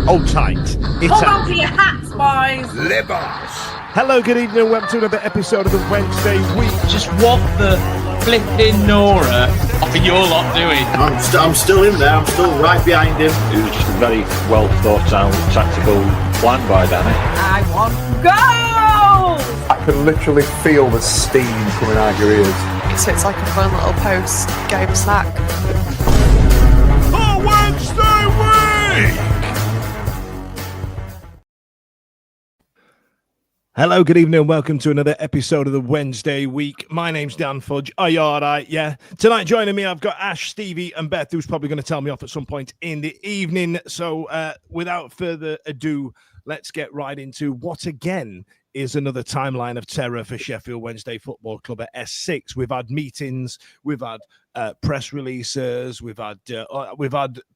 Hold tight. Hold on to your hats, boys. Libas. Hello, good evening, and welcome to another episode of the Wednesday Week. Just what the flipping Nora are you lot doing? I'm still in there. I'm still right behind him. It was just a very well thought out tactical plan by Danny. I want goals. I can literally feel the steam coming out your ears. So it's like a fun little post-game snack. The Wednesday Week! Hello, good evening, and welcome to another episode of the Wednesday Week. My name's Dan Fudge. Are you all right? Yeah. Tonight joining me, I've got Ash, Stevie, and Beth, who's probably going to tell me off at some point in the evening. So without further ado, let's get right into what, again, is another timeline of terror for Sheffield Wednesday Football Club at S6. We've had meetings, we've had press releases, we've had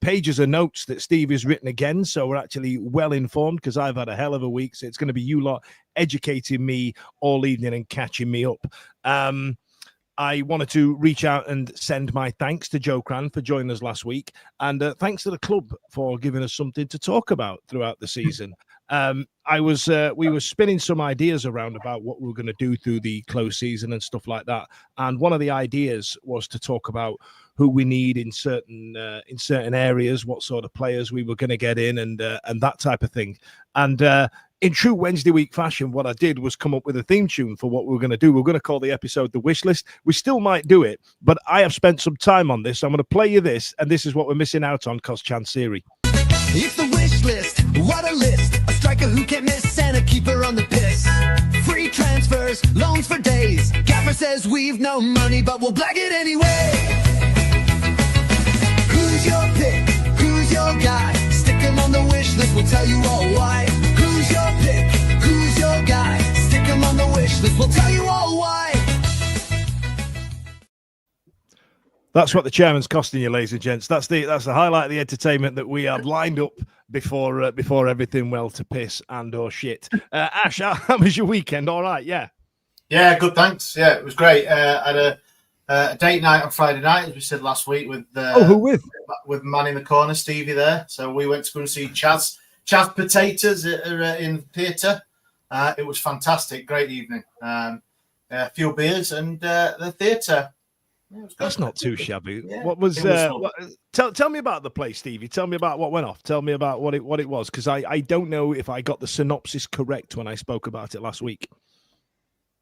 pages of notes that Steve has written again, so we're actually well informed because I've had a hell of a week. So it's going to be you lot educating me all evening and catching me up. I wanted to reach out and send my thanks to Joe Cran for joining us last week, and thanks to the club for giving us something to talk about throughout the season. We were spinning some ideas around about what we were going to do through the close season and stuff like that. And one of the ideas was to talk about who we need in certain areas, what sort of players we were going to get in, and that type of thing. And in true Wednesday Week fashion, what I did was come up with a theme tune for what we were going to do. We're going to call the episode The Wish List. We still might do it, but I have spent some time on this. So I'm going to play you this, and this is what we're missing out on because Chansiri. It's the wish list, what a list. A striker who can't miss and a keeper on the piss. Free transfers, loans for days. Gaffer says we've no money, but we'll blag it anyway. Who's your pick? Who's your guy? Stick him on the wish list, we'll tell you all why. Who's your pick? Who's your guy? Stick him on the wish list, we'll tell you all why. That's what the chairman's costing you, ladies and gents. That's the highlight of the entertainment that we had lined up before everything went to piss and or shit. Ash, how was your weekend? All right, yeah. Yeah, good, thanks. Yeah, it was great. I had a date night on Friday night, as we said last week, with who with? With Man in the Corner, Stevie there. So we went to go and see Chaz Potatoes in the theatre. It was fantastic, great evening. A few beers and the theatre. Yeah, that's not too shabby. Yeah, what was tell me about the play, Stevie. Tell me about what went off. Tell me about what it was, because I don't know if I got the synopsis correct when I spoke about it last week.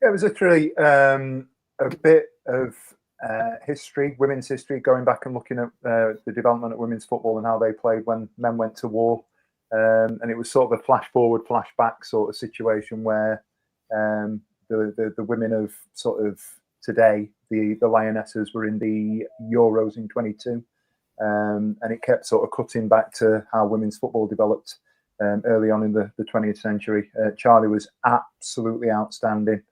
Yeah, it was literally a bit of history, women's history, going back and looking at the development of women's football and how they played when men went to war. And it was sort of a flash forward, flash back sort of situation where the women of sort of today, the Lionesses, were in the Euros in 22, and it kept sort of cutting back to how women's football developed early on in the 20th century. Charlie was absolutely outstanding.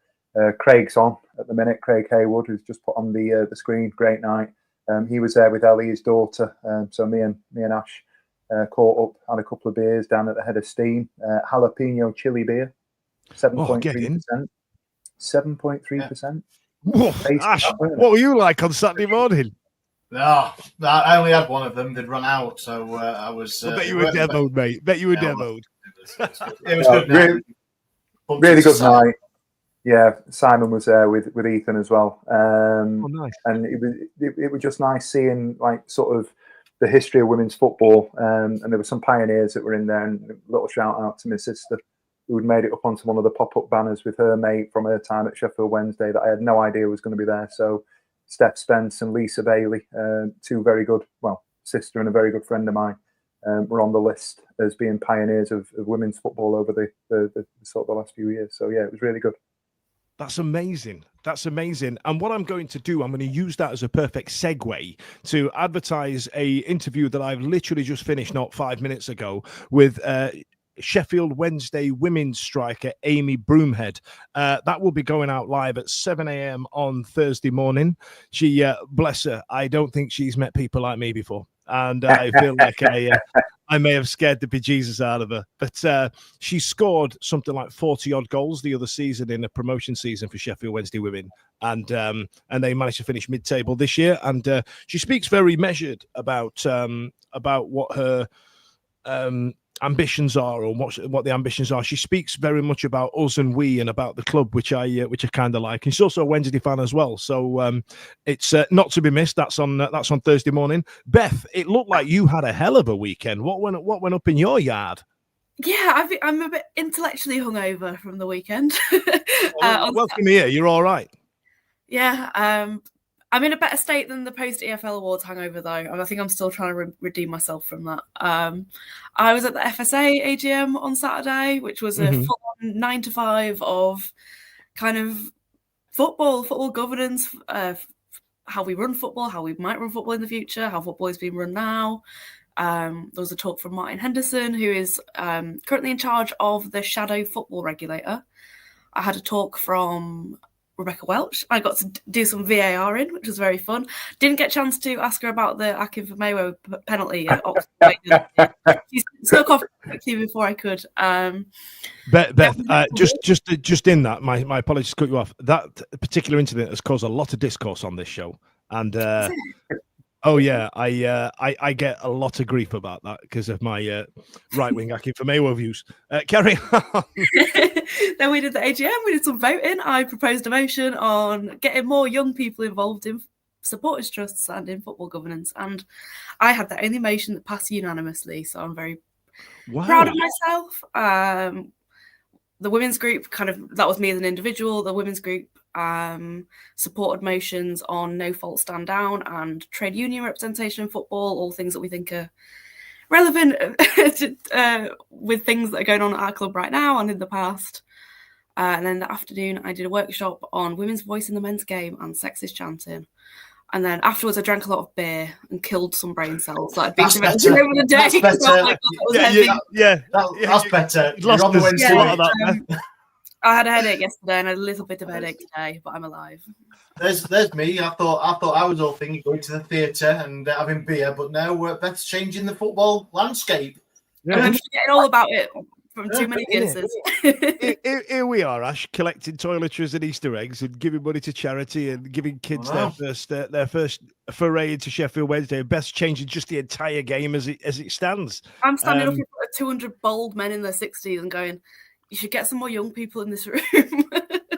Craig's on at the minute. Craig Haywood, who's just put on the screen. Great night. He was there with Ellie, his daughter. So me and Ash caught up, had a couple of beers down at the Head of Steam. Jalapeno chili beer, 7.3%. 7.3%. Ash, what were you like on Saturday morning? No, I only had one of them. They'd run out, so I was. I bet you were demoed, mate. Bet you were demoed. It was good. Really good night. Yeah, Simon was there with Ethan as well. Nice. And it was just nice seeing like sort of the history of women's football. And there were some pioneers that were in there. And a little shout out to my sister, who had made it up onto one of the pop-up banners with her mate from her time at Sheffield Wednesday that I had no idea was going to be there. So Steph Spence and Lisa Bailey, two very good, sister and a very good friend of mine, were on the list as being pioneers of women's football over the sort of the last few years. So yeah, it was really good. That's amazing. That's amazing. And what I'm going to do, I'm going to use that as a perfect segue to advertise a interview that I've literally just finished not 5 minutes ago with Sheffield Wednesday women's striker Amy Broomhead. That will be going out live at 7 a.m. on Thursday morning. She, bless her, I don't think she's met people like me before. And I feel like I may have scared the bejesus out of her. But she scored something like 40-odd goals the other season in a promotion season for Sheffield Wednesday women. And they managed to finish mid-table this year. And she speaks very measured about what her ambitions are, or what the ambitions are. She speaks very much about us and we, and about the club, which I kind of like. And she's also a Wednesday fan as well, so it's not to be missed. That's on Thursday morning. Beth, it looked like you had a hell of a weekend. What went up in your yard? Yeah, I'm a bit intellectually hungover from the weekend. Welcome here. You're all right. Yeah, I'm in a better state than the post-EFL Awards hangover, though. I think I'm still trying to redeem myself from that. I was at the FSA AGM on Saturday, which was a full-on 9 to 5 of kind of football governance, how we run football, how we might run football in the future, how football is being run now. There was a talk from Martin Henderson, who is currently in charge of the shadow football regulator. I had a talk from Rebecca Welch. I got to do some VAR in, which was very fun. Didn't get a chance to ask her about the Akin for Mayo penalty at Oxford. She snuck off quickly before I could. Beth, just in that, my apologies to cut you off. That particular incident has caused a lot of discourse on this show, and oh yeah, I get a lot of grief about that because of my right-wing Akin for Mayo views. Carry on. Then we did the AGM, we did some voting. I proposed a motion on getting more young people involved in supporters trusts and in football governance, and I had the only motion that passed unanimously, so I'm very proud of myself. The women's group, that was me as an individual. The women's group supported motions on no fault stand down and trade union representation in football, all things that we think are relevant with things that are going on at our club right now and in the past. And then that afternoon, I did a workshop on women's voice in the men's game and sexist chanting. And then afterwards, I drank a lot of beer and killed some brain cells that I'd been developing over the day. That's better. That's better. You're on the Wednesday. I had a headache yesterday and a little bit of a headache today, but I'm alive. There's me. I thought I was all thinking going to the theatre and having beer, but now Beth's changing the football landscape. Yeah. I'm forgetting all about it from too many Guinnesses. Here we are, Ash, collecting toiletries and Easter eggs and giving money to charity and giving kids their first foray into Sheffield Wednesday. Beth's changing just the entire game as it stands. I'm standing up in front of 200 bald men in their 60s and going, you should get some more young people in this room.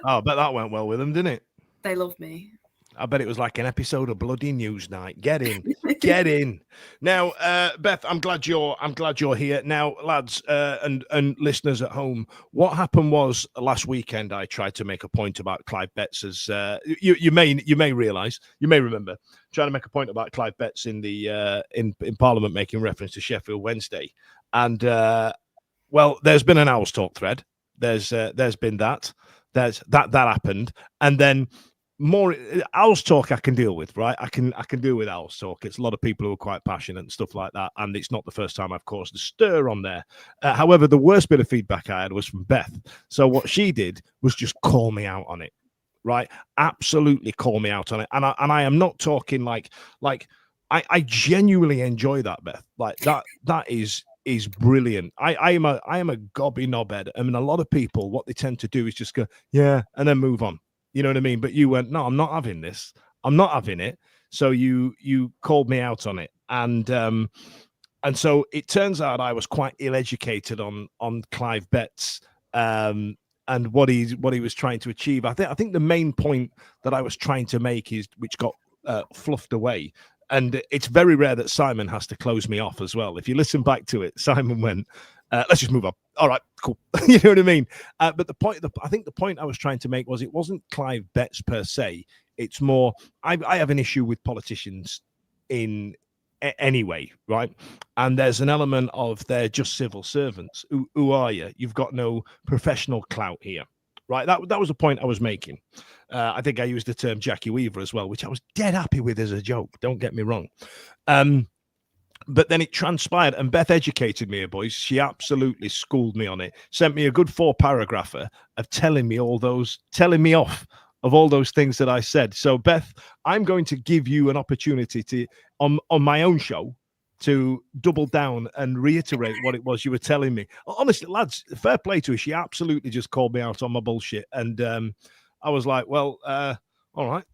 Oh, I bet that went well with them, didn't it? They love me. I bet it was like an episode of Bloody Newsnight. Get in, get in. Now, Beth, I'm glad you're here. Now, lads and listeners at home, what happened was last weekend I tried to make a point about Clive Betts, as you may realise, you may remember, trying to make a point about Clive Betts in the in Parliament, making reference to Sheffield Wednesday, and well, there's been an Owls Talk thread. There's been that. That happened, and then. More Owls Talk I can deal with, right? I can deal with Owls Talk. It's a lot of people who are quite passionate and stuff like that, and it's not the first time I've caused a stir on there. However, the worst bit of feedback I had was from Beth. So what she did was just call me out on it, right? Absolutely call me out on it, and I am not talking like I genuinely enjoy that, Beth. Like that is brilliant. I am a gobby knobhead. I mean, a lot of people, what they tend to do is just go, yeah, and then move on. You know what I mean? But you went, no, I'm not having this. I'm not having it. So you called me out on it. And so it turns out I was quite ill-educated on Clive Betts and what he was trying to achieve. I think the main point that I was trying to make is, which got fluffed away. And it's very rare that Simon has to close me off as well. If you listen back to it, Simon went, let's just move on. All right, cool. You know what I mean? But I think the point I was trying to make was it wasn't Clive Betts per se. It's more, I have an issue with politicians in anyway, right? And there's an element of they're just civil servants. Who are you? You've got no professional clout here, right? That was the point I was making. I think I used the term Jackie Weaver as well, which I was dead happy with as a joke. Don't get me wrong. But then it transpired, and Beth educated me, boys. She absolutely schooled me on it. Sent me a good 4-paragrapher of telling me off of all those things that I said. So, Beth, I'm going to give you an opportunity to, on my own show, to double down and reiterate what it was you were telling me. Honestly, lads, fair play to her. She absolutely just called me out on my bullshit, and I was like, well, all right.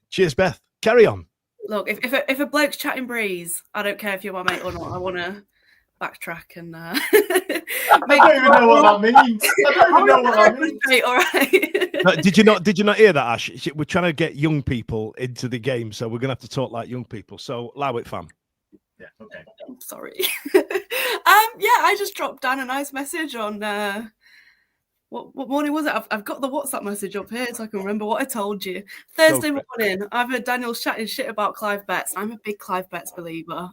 Cheers, Beth. Carry on. Look, if a bloke's chatting breeze, I don't care if you're my mate or not. I want to backtrack and I don't even know what that means. I don't even know what that means. All right. No, did you not hear that, Ash? We're trying to get young people into the game, so we're gonna have to talk like young people. So allow it, fam. Yeah, okay. I'm sorry. I just dropped down a nice message on what morning was it? I've got the WhatsApp message up here so I can remember what I told you. Thursday morning, I've heard Daniel chatting shit about Clive Betts. I'm a big Clive Betts believer.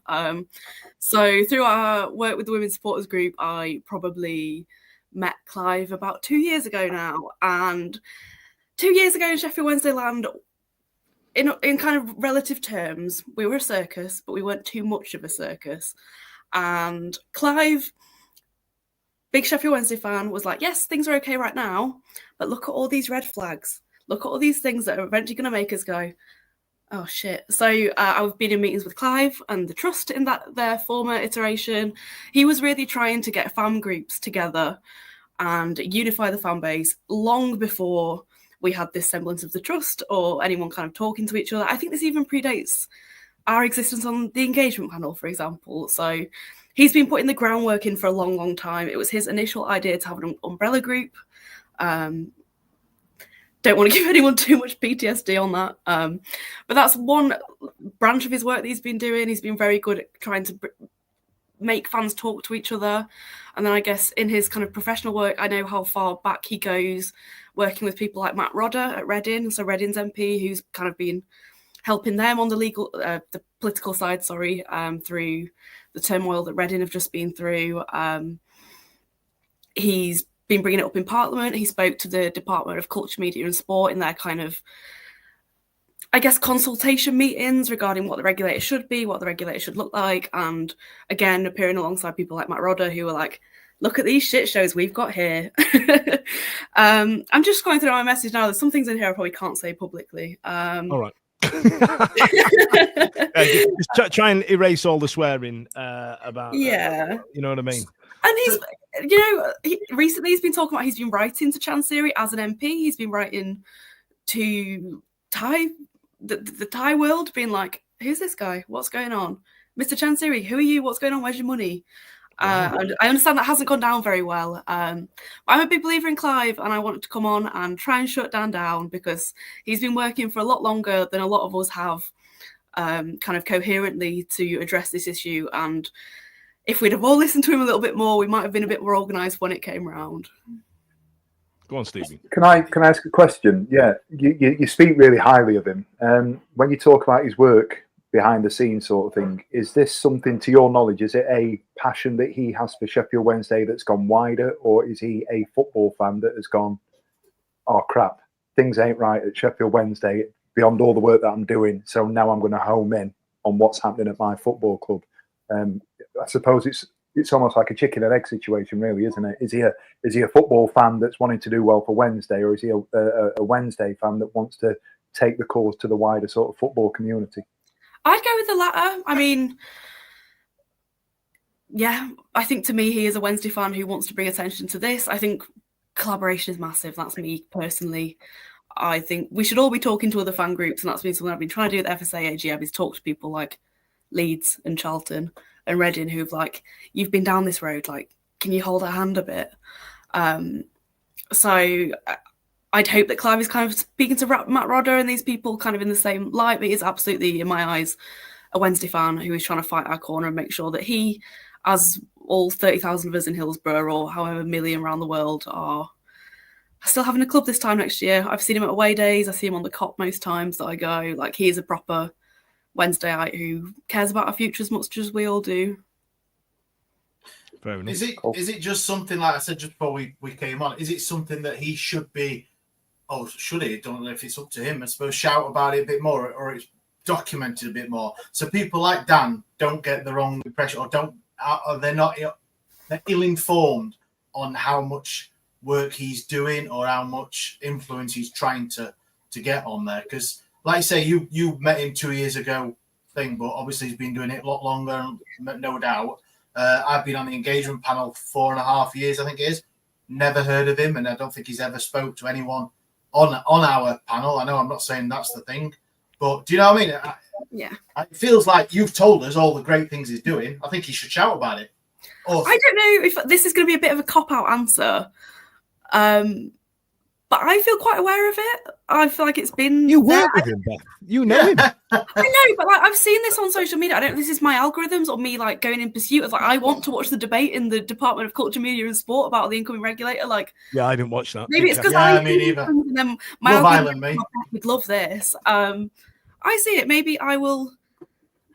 So through our work with the Women's Supporters Group, I probably met Clive about 2 years ago now. And 2 years ago in Sheffield Wednesday land, in kind of relative terms, we were a circus, but we weren't too much of a circus. And Clive, big Sheffield Wednesday fan, was like, yes, things are okay right now, but look at all these red flags. Look at all these things that are eventually going to make us go, oh, shit. So I've been in meetings with Clive and the Trust in their former iteration. He was really trying to get fan groups together and unify the fan base long before we had this semblance of the Trust or anyone kind of talking to each other. I think this even predates our existence on the engagement panel, for example. So he's been putting the groundwork in for a long, long time. It was his initial idea to have an umbrella group. Don't want to give anyone too much PTSD on that. But that's one branch of his work that he's been doing. He's been very good at trying to make fans talk to each other. And then I guess in his kind of professional work, I know how far back he goes working with people like Matt Rodder at Reading, so Reading's MP, who's kind of been helping them on the political side, through the turmoil that Reading have just been through. He's been bringing it up in Parliament. He spoke to the Department of Culture, Media and Sport in their kind of, I guess, consultation meetings regarding what the regulator should be, what the regulator should look like. And again, appearing alongside people like Matt Rodder, who were like, look at these shit shows we've got here. I'm just going through my message now. There's some things in here I probably can't say publicly. All right. Just try and erase all the swearing about. Yeah. You know what I mean? And recently he's been talking about he's been writing to Chansiri as an MP. He's been writing to the Thai world, being like, who's this guy? What's going on? Mr. Chansiri, who are you? What's going on? Where's your money? I understand that hasn't gone down very well. I'm a big believer in Clive, and I wanted to come on and try and shut Dan down because he's been working for a lot longer than a lot of us have kind of coherently to address this issue. And if we'd have all listened to him a little bit more, we might have been a bit more organised when it came round. Go on, Stevie. Can I ask a question? Yeah, you speak really highly of him. When you talk about his work behind the scenes sort of thing, is this something, to your knowledge, is it a passion that he has for Sheffield Wednesday that's gone wider, or is he a football fan that has gone, oh crap, things ain't right at Sheffield Wednesday beyond all the work that I'm doing, so now I'm going to home in on what's happening at my football club? I suppose it's almost like a chicken and egg situation, really, isn't it? Is he a football fan that's wanting to do well for Wednesday, or is he a Wednesday fan that wants to take the cause to the wider sort of football community? I'd go with the latter. I mean, yeah, I think to me, he is a Wednesday fan who wants to bring attention to this. I think collaboration is massive. That's me personally. I think we should all be talking to other fan groups, and that's been something I've been trying to do at the FSA AGM, is talk to people like Leeds and Charlton and Reading who've like, you've been down this road, like, can you hold a hand a bit? So I'd hope that Clive is kind of speaking to Matt Rodder and these people kind of in the same light, but he is absolutely, in my eyes, a Wednesday fan who is trying to fight our corner and make sure that he, as all 30,000 of us in Hillsborough or however million around the world, are still having a club this time next year. I've seen him at away days. I see him on the COP most times that I go. Like, he is a proper Wednesdayite who cares about our future as much as we all do. Fair enough. Is it just something, like I said just before we came on, is it something that he should be, oh, should he? Don't know if it's up to him, I suppose, shout about it a bit more, or it's documented a bit more, so people like Dan don't get the wrong impression, or they're ill-informed on how much work he's doing or how much influence he's trying to get on there. Because, like I say, you met him 2 years ago, but obviously he's been doing it a lot longer, no doubt. I've been on the engagement panel 4.5 years, I think it is. Never heard of him, and I don't think he's ever spoke to anyone on our panel. I know I'm not saying that's the thing, but do you know what I mean? Yeah. It feels like you've told us all the great things he's doing. I think he should shout about it. Awesome. I don't know if this is going to be a bit of a cop-out answer, but I feel quite aware of it. I feel like it's been... You work with him, Beth. You know him. I know, but like I've seen this on social media. I don't know if this is my algorithms or me like going in pursuit of like I want to watch the debate in the Department of Culture, Media and Sport about the incoming regulator. Like, yeah, I didn't watch that. Maybe it's because I mean, either. And then my Love algorithm Island, me. would love this. I see it. Maybe I will.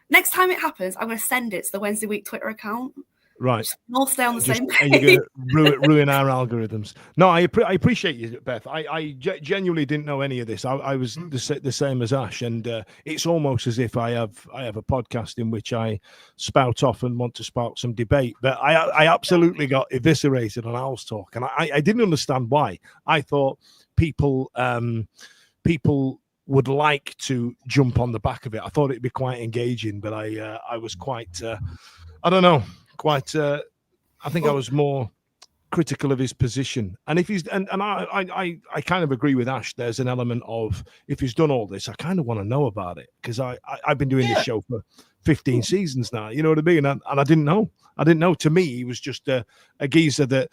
Next time it happens, I'm going to send it to the Wednesday Week Twitter account. Right. All stay on the same page. And you're going to ruin our algorithms. No, I appreciate you, Beth. I genuinely didn't know any of this. I was the same as Ash, and it's almost as if I have a podcast in which I spout off and want to spark some debate. But I absolutely got eviscerated on Owls Talk, and I didn't understand why. I thought people would like to jump on the back of it. I thought it'd be quite engaging, but I was quite I don't know. I think I was more critical of his position, and if he's and I kind of agree with Ash. There's an element of if he's done all this, I kind of want to know about it because I've been doing this show for 15 seasons now. You know what I mean? And I didn't know. To me, he was just a geezer that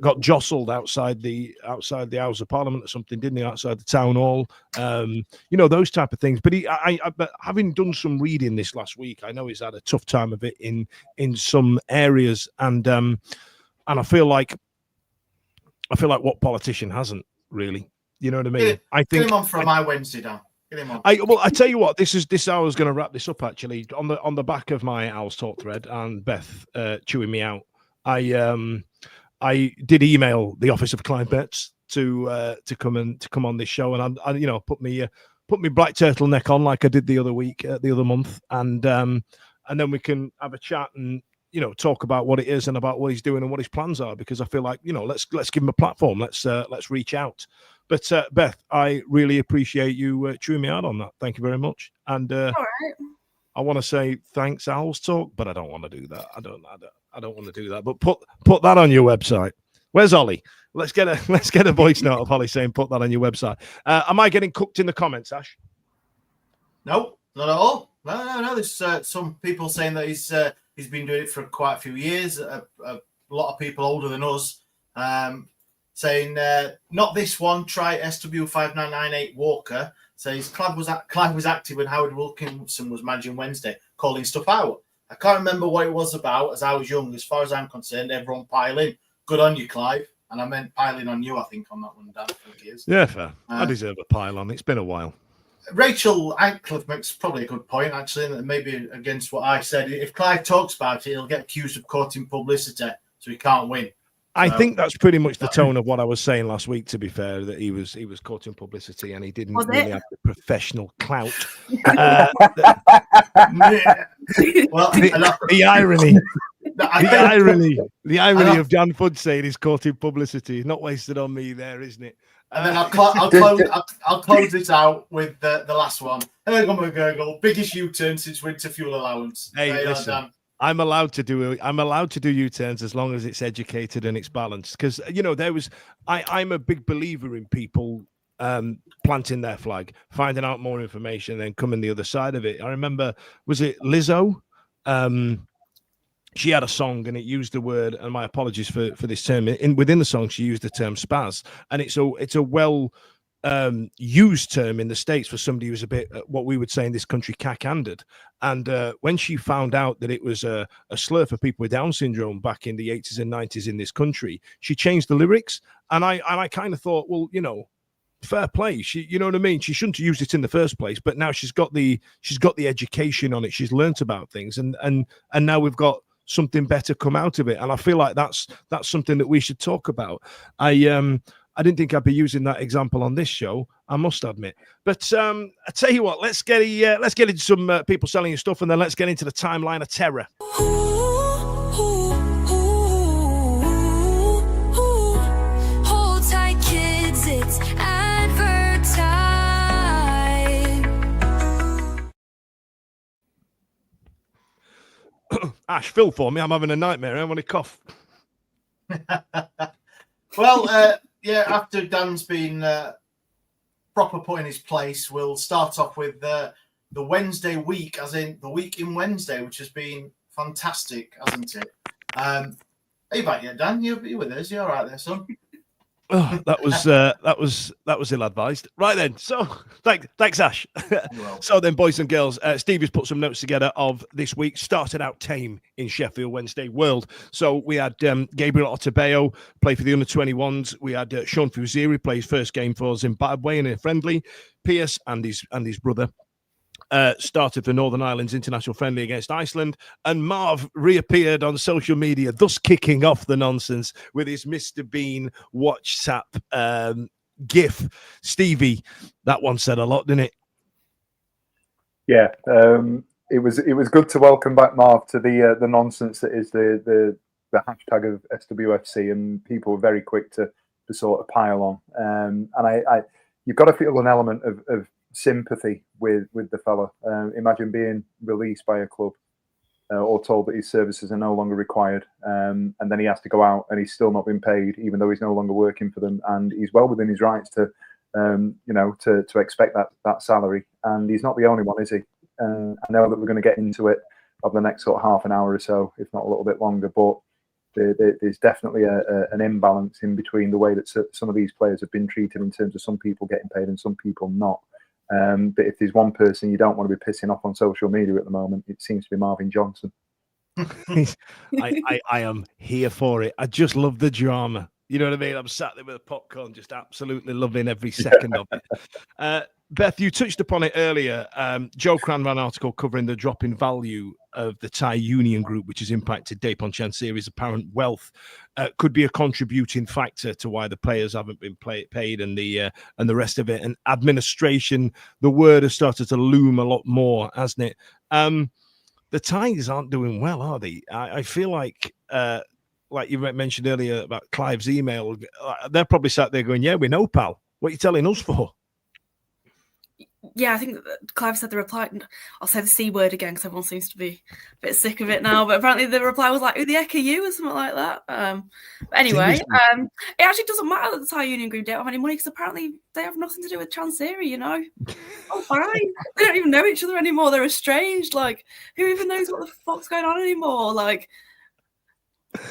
got jostled outside the House of Parliament or something, didn't he? Outside the town hall, those type of things. But but having done some reading this last week, I know he's had a tough time of it in some areas, and I feel like what politician hasn't really? You know what I mean? Get him on for my Wednesday, Dan. Get him on. I tell you what, this I was going to wrap this up actually on the back of my Owls Talk thread and Beth chewing me out. I did email the office of Clive Betts to come on this show, and I put me black turtleneck on like I did the other month, and then we can have a chat and talk about what it is and about what he's doing and what his plans are, because I feel like let's give him a platform, let's reach out. But Beth, I really appreciate you chewing me out on that. Thank you very much, and all right. I want to say thanks, Owls Talk, but I don't want to do that. I don't want to do that. But put that on your website. Where's Ollie? Let's get a voice note of Ollie saying put that on your website. Am I getting cooked in the comments, Ash? No, not at all. No. There's some people saying that he's been doing it for quite a few years. A lot of people older than us saying not this one. Try SW5998 Walker. Says Clive was active when Howard Wilkinson was managing Wednesday, calling stuff out. I can't remember what it was about as I was young. As far as I'm concerned, everyone pile in. Good on you, Clive. And I meant piling on you, I think, on that one, Dan. Yeah, fair. I deserve a pile on. It's been a while. Rachel Ancliffe makes probably a good point, actually, and maybe against what I said. If Clive talks about it, he'll get accused of courting publicity, so he can't win. I think that's pretty much the tone of what I was saying last week, to be fair, that he was caught in publicity and he didn't really have the professional clout. Well, the irony. The irony of Dan Fudd saying he's caught in publicity is not wasted on me there, isn't it? And then I'll close this out with the last one. Gurgle, biggest U-turn since winter fuel allowance. Hey, listen. I'm allowed to do U-turns as long as it's educated and it's balanced. Because I'm a big believer in people planting their flag, finding out more information, and then coming the other side of it. I remember, was it Lizzo? She had a song and it used the word, and my apologies for this term. Within the song, she used the term spaz, and it's a well used term in the States for somebody who's a bit what we would say in this country cack-handed. And when she found out that it was a slur for people with Down syndrome back in the 80s and 90s in this country, she changed the lyrics. And I kind of thought, well, fair play. She, you know what I mean? She shouldn't have used it in the first place, but now she's got the education on it. She's learnt about things, and now we've got something better come out of it. And I feel like that's something that we should talk about. I didn't think I'd be using that example on this show, I must admit. But I tell you what, let's get into some people selling your stuff, and then let's get into the timeline of terror. Hold tight, kids, it's advert time. Ash, fill for me. I'm having a nightmare. I want to cough. Well, yeah, after Dan's been proper put in his place, we'll start off with the Wednesday week, as in the week in Wednesday, which has been fantastic, hasn't it? Are you back yet, Dan? You with us? You all right there, son? Oh, that was ill-advised. Right then. So thanks, Ash. So then, boys and girls, Stevie's put some notes together of this week. Started out tame in Sheffield Wednesday World. So we had Gabriel Otabeo play for the under-21s. We had Sean Fuziri play his first game for Zimbabwe in a friendly. Pierce and his brother started for Northern Ireland's international friendly against Iceland, and Marv reappeared on social media, thus kicking off the nonsense with his Mr. Bean WhatsApp gif. Stevie, that one said a lot, didn't it? Yeah, it was good to welcome back Marv to the nonsense that is the hashtag of SWFC, and people were very quick to sort of pile on. And I you've got to feel an element of sympathy with the fella. Imagine being released by a club or told that his services are no longer required, and then he has to go out and he's still not been paid, even though he's no longer working for them, and he's well within his rights to to expect that salary. And he's not the only one, is he? I know that we're going to get into it over the next sort of half an hour or so, if not a little bit longer, but there's definitely an imbalance in between the way that some of these players have been treated, in terms of some people getting paid and some people not. But if there's one person you don't want to be pissing off on social media at the moment, it seems to be Marvin Johnson. I am here for it. I just love the drama. You know what I mean? I'm sat there with a popcorn, just absolutely loving every second of it. Beth, you touched upon it earlier. Joe Cran ran an article covering the drop in value of the Thai Union Group, which has impacted Dapon Chansiri's apparent wealth. Could be a contributing factor to why the players haven't been paid, and the rest of it. And administration, the word has started to loom a lot more, hasn't it? The Thais aren't doing well, are they? I feel like you mentioned earlier about Clive's email, they're probably sat there going, "Yeah, we know, pal. What are you telling us for?" Yeah, I think Clive said the reply. I'll say the C word again because everyone seems to be a bit sick of it now. But apparently the reply was like, "Who the heck are you?" or something like that. But anyway, it actually doesn't matter that the Thai Union Group don't have any money, because apparently they have nothing to do with Chansiri. You know, oh fine, they don't even know each other anymore. They're estranged. Like, who even knows what the fuck's going on anymore? Like,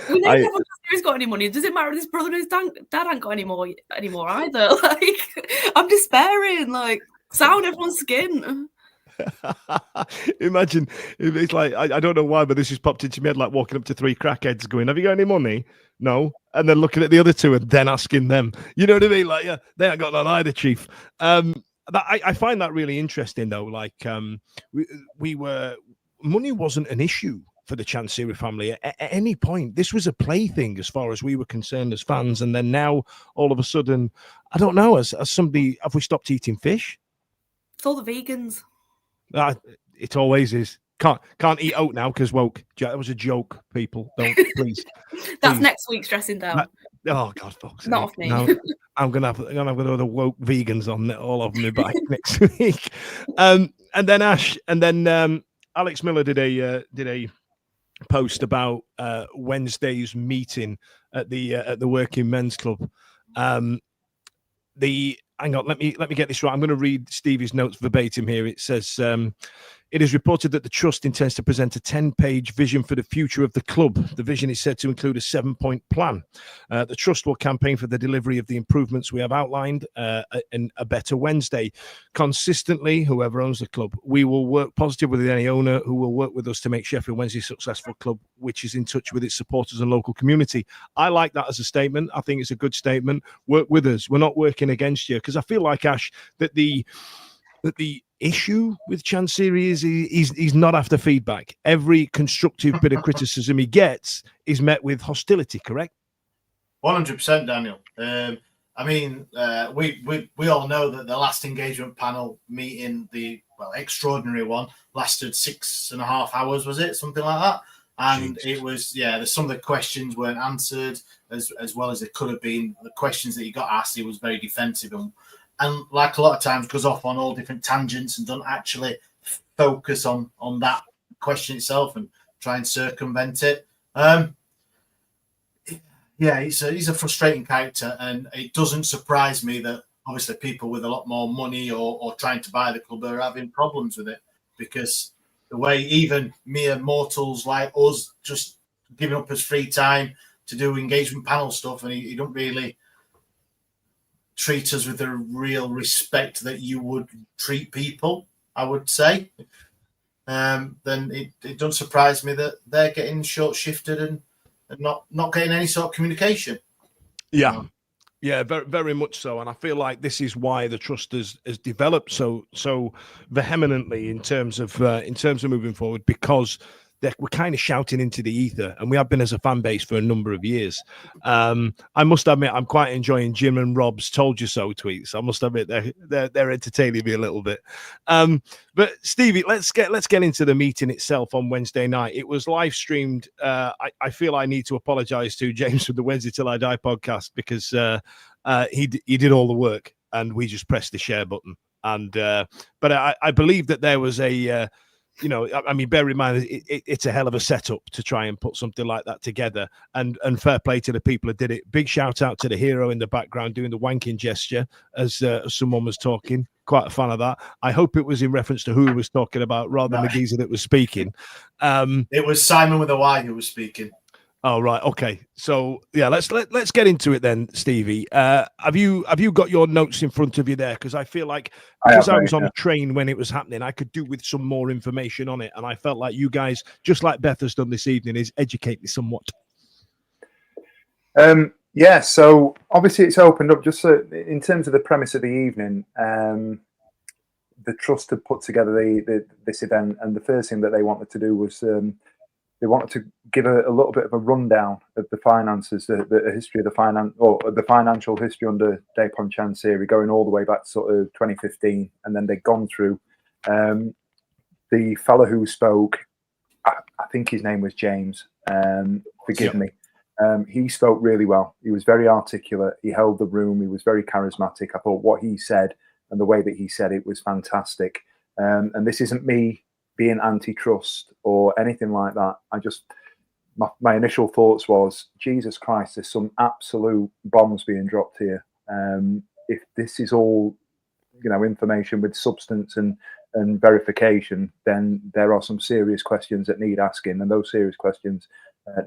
we know Chansiri's got any money. Does it matter if his brother and his dad ain't got any more either? Like, I'm despairing. Like, sound everyone's skin. Imagine if it's like, I don't know why, but this has popped into my head, like walking up to three crackheads going, "Have you got any money?" No. And then looking at the other two and then asking them. You know what I mean? Like, yeah, they ain't got none either, Chief. I find that really interesting, though. Like, money wasn't an issue for the Chansiri family at any point. This was a plaything as far as we were concerned as fans. And then now, all of a sudden, I don't know, as somebody, have we stopped eating fish? It's all the vegans. It always is. Can't eat oat now because woke. That was a joke, people. Don't, please. That's next week's dressing down. Oh God, folks. Not off me. No, I'm gonna have the woke vegans on all over me back next week. And then Ash, and then Alex Miller did a post about Wednesday's meeting at the Working Men's Club. Hang on, let me get this right. I'm going to read Stevie's notes verbatim here. It says, it is reported that the Trust intends to present a 10-page vision for the future of the club. The vision is said to include a 7-point plan. The Trust will campaign for the delivery of the improvements we have outlined in a better Wednesday. Consistently, whoever owns the club, we will work positive with any owner who will work with us to make Sheffield Wednesday a successful club, which is in touch with its supporters and local community. I like that as a statement. I think it's a good statement. Work with us. We're not working against you, because I feel like, Ash, that the issue with Chansiri is he's not after feedback. Every constructive bit of criticism he gets is met with hostility, correct? 100%, Daniel. I mean, we all know that the last engagement panel meeting, the extraordinary one, lasted 6.5 hours, was it? Something like that. And Jeez. It was, some of the questions weren't answered as well as they could have been. The questions that he got asked, he was very defensive and like a lot of times goes off on all different tangents and don't actually focus on that question itself and try and circumvent it. He's a frustrating character, and it doesn't surprise me that obviously people with a lot more money or trying to buy the club are having problems with it, because the way even mere mortals like us just giving up his free time to do engagement panel stuff, and he don't really treat us with the real respect that you would treat people, I would say. Then it doesn't surprise me that they're getting short shifted and not getting any sort of communication. Yeah. Yeah, very, very much so, and I feel like this is why the trust has developed so vehemently in terms of moving forward, because we're kind of shouting into the ether, and we have been as a fan base for a number of years. I must admit, I'm quite enjoying Jim and Rob's "Told You So" tweets. I must admit, they're entertaining me a little bit. But Stevie, let's get into the meeting itself on Wednesday night. It was live streamed. I feel I need to apologise to James from the Wednesday Till I Die podcast, because he did all the work and we just pressed the share button. And but I believe that there was a I mean, bear in mind, it's a hell of a setup to try and put something like that together, and fair play to the people who did it. Big shout out to the hero in the background doing the wanking gesture as someone was talking. Quite a fan of that. I hope it was in reference to who he was talking about rather than the geezer that was speaking. It was Simon with a Y who was speaking. Oh, right. Okay. So yeah, let's get into it then, Stevie. Have you got your notes in front of you there? Because I feel like, because I was on a train when it was happening, I could do with some more information on it, and I felt like you guys, just like Beth has done this evening, is educate me somewhat. Yeah. So obviously it's opened up just in terms of the premise of the evening. The trust had put together this event, and the first thing that they wanted to do was they wanted to give a little bit of a rundown of the finances, the history of the financial history under Dapon Chansiri, going all the way back to sort of 2015. And then they'd gone through the fellow who spoke, I think his name was James, forgive me. He spoke really well. He was very articulate. He held the room. He was very charismatic. I thought what he said and the way that he said it was fantastic. And this isn't me being antitrust or anything like that. My initial thoughts was, Jesus Christ, there's some absolute bombs being dropped here. If this is all, information with substance and verification, then there are some serious questions that need asking, and those serious questions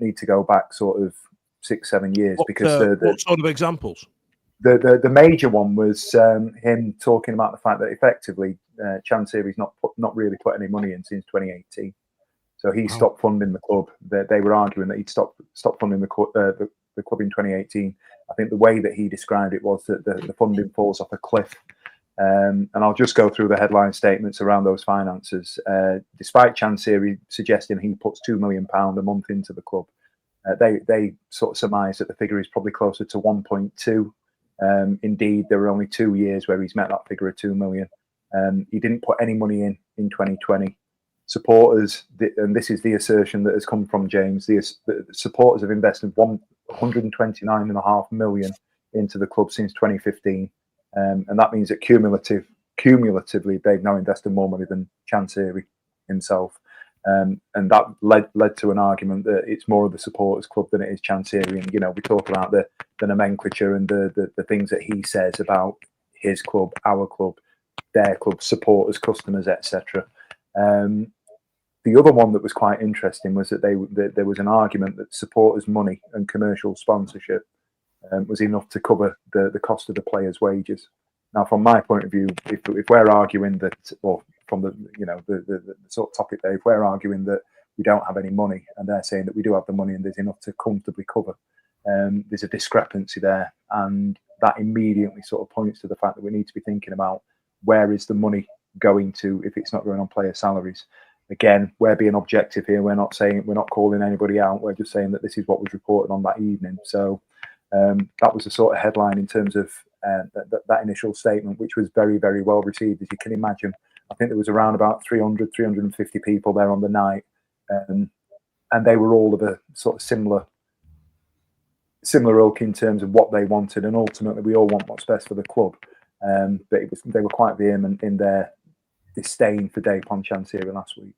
need to go back sort of 6-7 years. What sort of examples? The major one was him talking about the fact that effectively Chansiri's not really put any money in since 2018. So he stopped funding the club. They were arguing that he'd stopped funding the club in 2018. I think the way that he described it was that the funding falls off a cliff. And I'll just go through the headline statements around those finances. Despite Chansiri suggesting he puts £2 million a month into the club, they sort of surmise that the figure is probably closer to 1.2. Indeed, there were only 2 years where he's met that figure of 2 million. He didn't put any money in 2020. Supporters, and this is the assertion that has come from James, the supporters have invested 129.5 million into the club since 2015. And that means that cumulatively, they've now invested more money than Chansiri himself. And that led to an argument that it's more of the supporters club than it is Chansiri. And, we talk about the nomenclature and the things that he says about his club, our club, their club, supporters, customers, etc. The other one that was quite interesting was that there was an argument that supporters' money and commercial sponsorship was enough to cover the cost of the players' wages. Now, from my point of view, if we're arguing that, or from the sort of topic there, if we're arguing that we don't have any money and they're saying that we do have the money and there's enough to comfortably cover, there's a discrepancy there, and that immediately sort of points to the fact that we need to be thinking about where is the money going to if it's not going on player salaries. Again, we're being objective here. We're not calling anybody out. We're just saying that this is what was reported on that evening. So that was the sort of headline in terms of that initial statement, which was very, very well received, as you can imagine. I think there was around about 350 people there on the night, and they were all of a sort of similar ilk in terms of what they wanted, and ultimately we all want what's best for the club. But they were quite vehement in their disdain for Dapon Chansiri last week.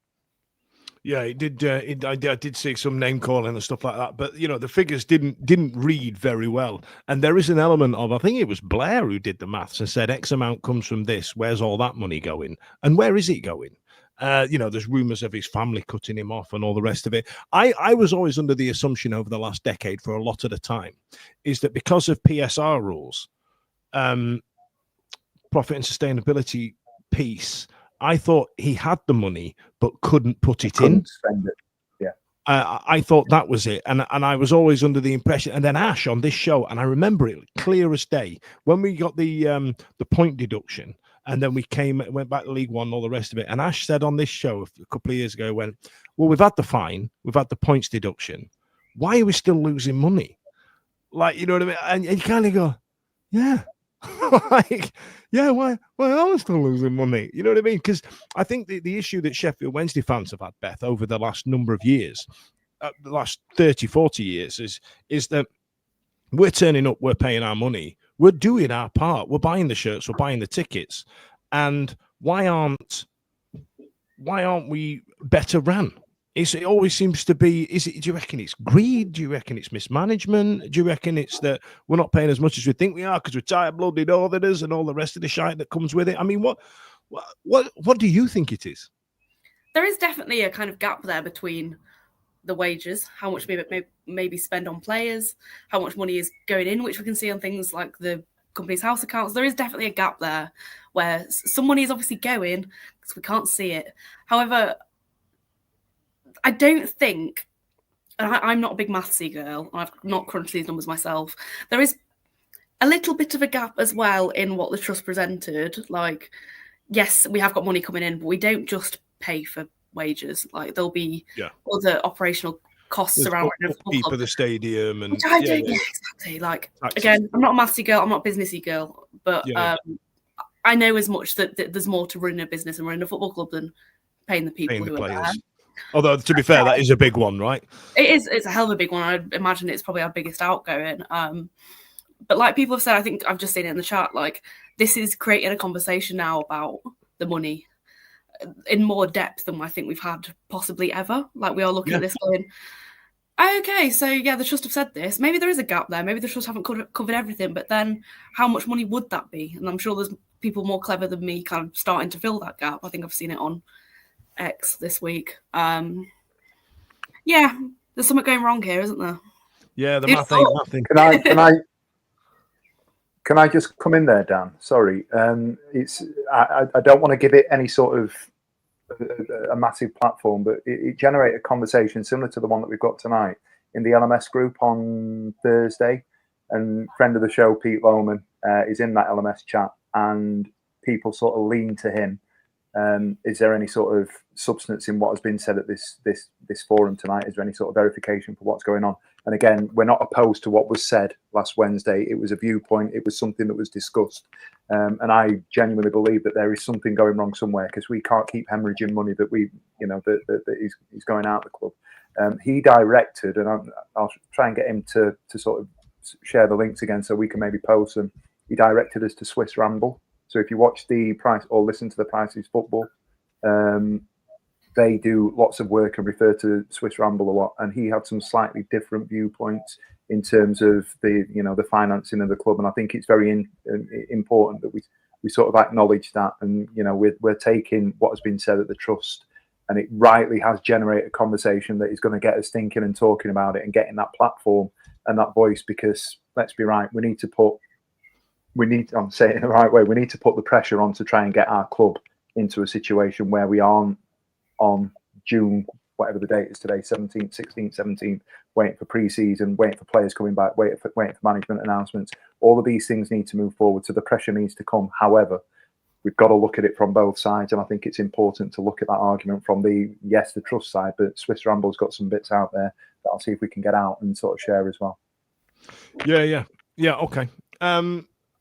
Yeah, it did. I did see some name calling and stuff like that, but the figures didn't read very well. And there is an element of, I think it was Blair who did the maths and said X amount comes from this. Where's all that money going, and where is it going? There's rumours of his family cutting him off and all the rest of it. I was always under the assumption over the last decade, for a lot of the time, is that because of PSR rules, profit and sustainability piece, I thought he had the money but couldn't put it in. Spend it. Yeah. I thought that was it, and I was always under the impression. And then Ash on this show, and I remember it clear as day, when we got the point deduction. And then we went back to League One and all the rest of it. And Ash said on this show a couple of years ago, well, we've had the fine, we've had the points deduction. Why are we still losing money? Like, you know what I mean? And you kind of go, yeah. Like, yeah, why are we still losing money? You know what I mean? Because I think the issue that Sheffield Wednesday fans have had, Beth, over the last number of years, the last 30, 40 years, is that we're turning up, we're paying our money, we're doing our part, we're buying the shirts, we're buying the tickets, and why aren't we better ran? It always seems to be. Do you reckon it's greed? Do you reckon it's mismanagement? Do you reckon it's that we're not paying as much as we think we are because we're tight-blooded northerners and all the rest of the shite that comes with it? I mean, what do you think it is? There is definitely a kind of gap there between the wages, how much maybe spend on players, how much money is going in, which we can see on things like the company's house accounts. There is definitely a gap there where some money is obviously going because we can't see it. However, I don't think, and I'm not a big mathsy girl, I've not crunched these numbers myself, there is a little bit of a gap as well in what the trust presented. Like, yes, we have got money coming in, but we don't just pay for wages. Like, there'll be other operational costs around for the stadium, and exactly. Like, again, I'm not a mathsy girl, I'm not a businessy girl, but I know as much that there's more to running a business and running a football club than paying the people who are there. Although, to be fair, that is a big one, right? It is. It's a hell of a big one. I imagine it's probably our biggest outgoing. But like people have said, I think I've just seen it in the chat, like, this is creating a conversation now about the money in more depth than I think we've had possibly ever. Like, we are looking at this going, okay, so yeah, the trust have said this. Maybe there is a gap there. Maybe the trust haven't covered everything. But then how much money would that be? And I'm sure there's people more clever than me kind of starting to fill that gap. I think I've seen it on X this week. There's something going wrong here, isn't there? Yeah, the math ain't nothing. Can I just come in there, Dan? Sorry, I don't want to give it any sort of a massive platform, but it generated a conversation similar to the one that we've got tonight in the LMS group on Thursday. And friend of the show, Pete Lohman, is in that LMS chat, and people sort of lean to him. Is there any sort of substance in what has been said at this forum tonight? Is there any sort of verification for what's going on? And again, we're not opposed to what was said last Wednesday. It was a viewpoint. It was something that was discussed. And I genuinely believe that there is something going wrong somewhere, because we can't keep hemorrhaging money that that is going out of the club. He directed, and I'll try and get him to sort of share the links again so we can maybe post them. He directed us to Swiss Ramble. So if you watch the price or listen to the Prices Football, they do lots of work and refer to Swiss Ramble a lot. And he had some slightly different viewpoints in terms of the financing of the club. And I think it's very important that we sort of acknowledge that. And we're taking what has been said at the trust, and it rightly has generated a conversation that is going to get us thinking and talking about it and getting that platform and that voice. Because let's be right, I'm saying it in the right way, we need to put the pressure on to try and get our club into a situation where we aren't on June, whatever the date is today, 17th, 16th, 17th, waiting for pre-season, waiting for players coming back, waiting for management announcements. All of these things need to move forward, so the pressure needs to come. However, we've got to look at it from both sides, and I think it's important to look at that argument from the trust side, but Swiss Ramble's got some bits out there that I'll see if we can get out and sort of share as well. Yeah, okay.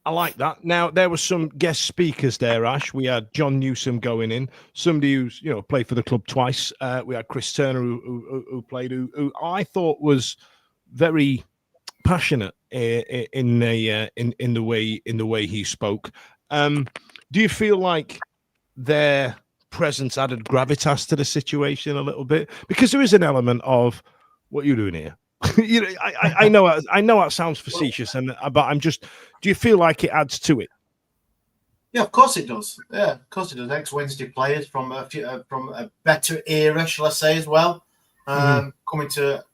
I like that. Now, there were some guest speakers there, Ash. We had John Newsom going in, somebody who's played for the club twice. We had Chris Turner who played, who I thought was very passionate in the way he spoke. Do you feel like their presence added gravitas to the situation a little bit? Because there is an element of what you're doing here. I know it sounds facetious, but I'm just. Do you feel like it adds to it? Yeah, of course it does. Yeah, of course it does. Ex-Wednesday players from a better era, shall I say, as well, coming to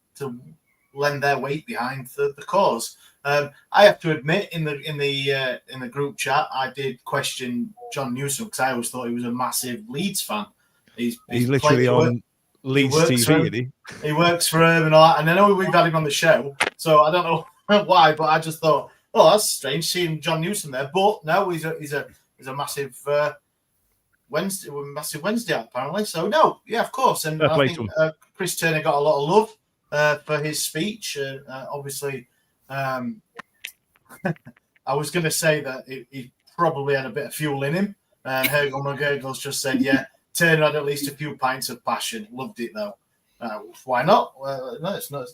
lend their weight behind the cause. I have to admit, in the group chat, I did question John Newsom because I always thought he was a massive Leeds fan. He's literally on Leeds TV. He works for him and all that. And I know we've had him on the show, so I don't know why, but I just thought, oh, that's strange seeing John Newsom there. But no, he's a massive Wednesday apparently. So no, yeah, of course. And I think Chris Turner got a lot of love for his speech. Obviously, I was going to say that he probably had a bit of fuel in him. And Hergel McGurgles just said, yeah, Turner had at least a few pints of passion. Loved it though. Why not? No, it's not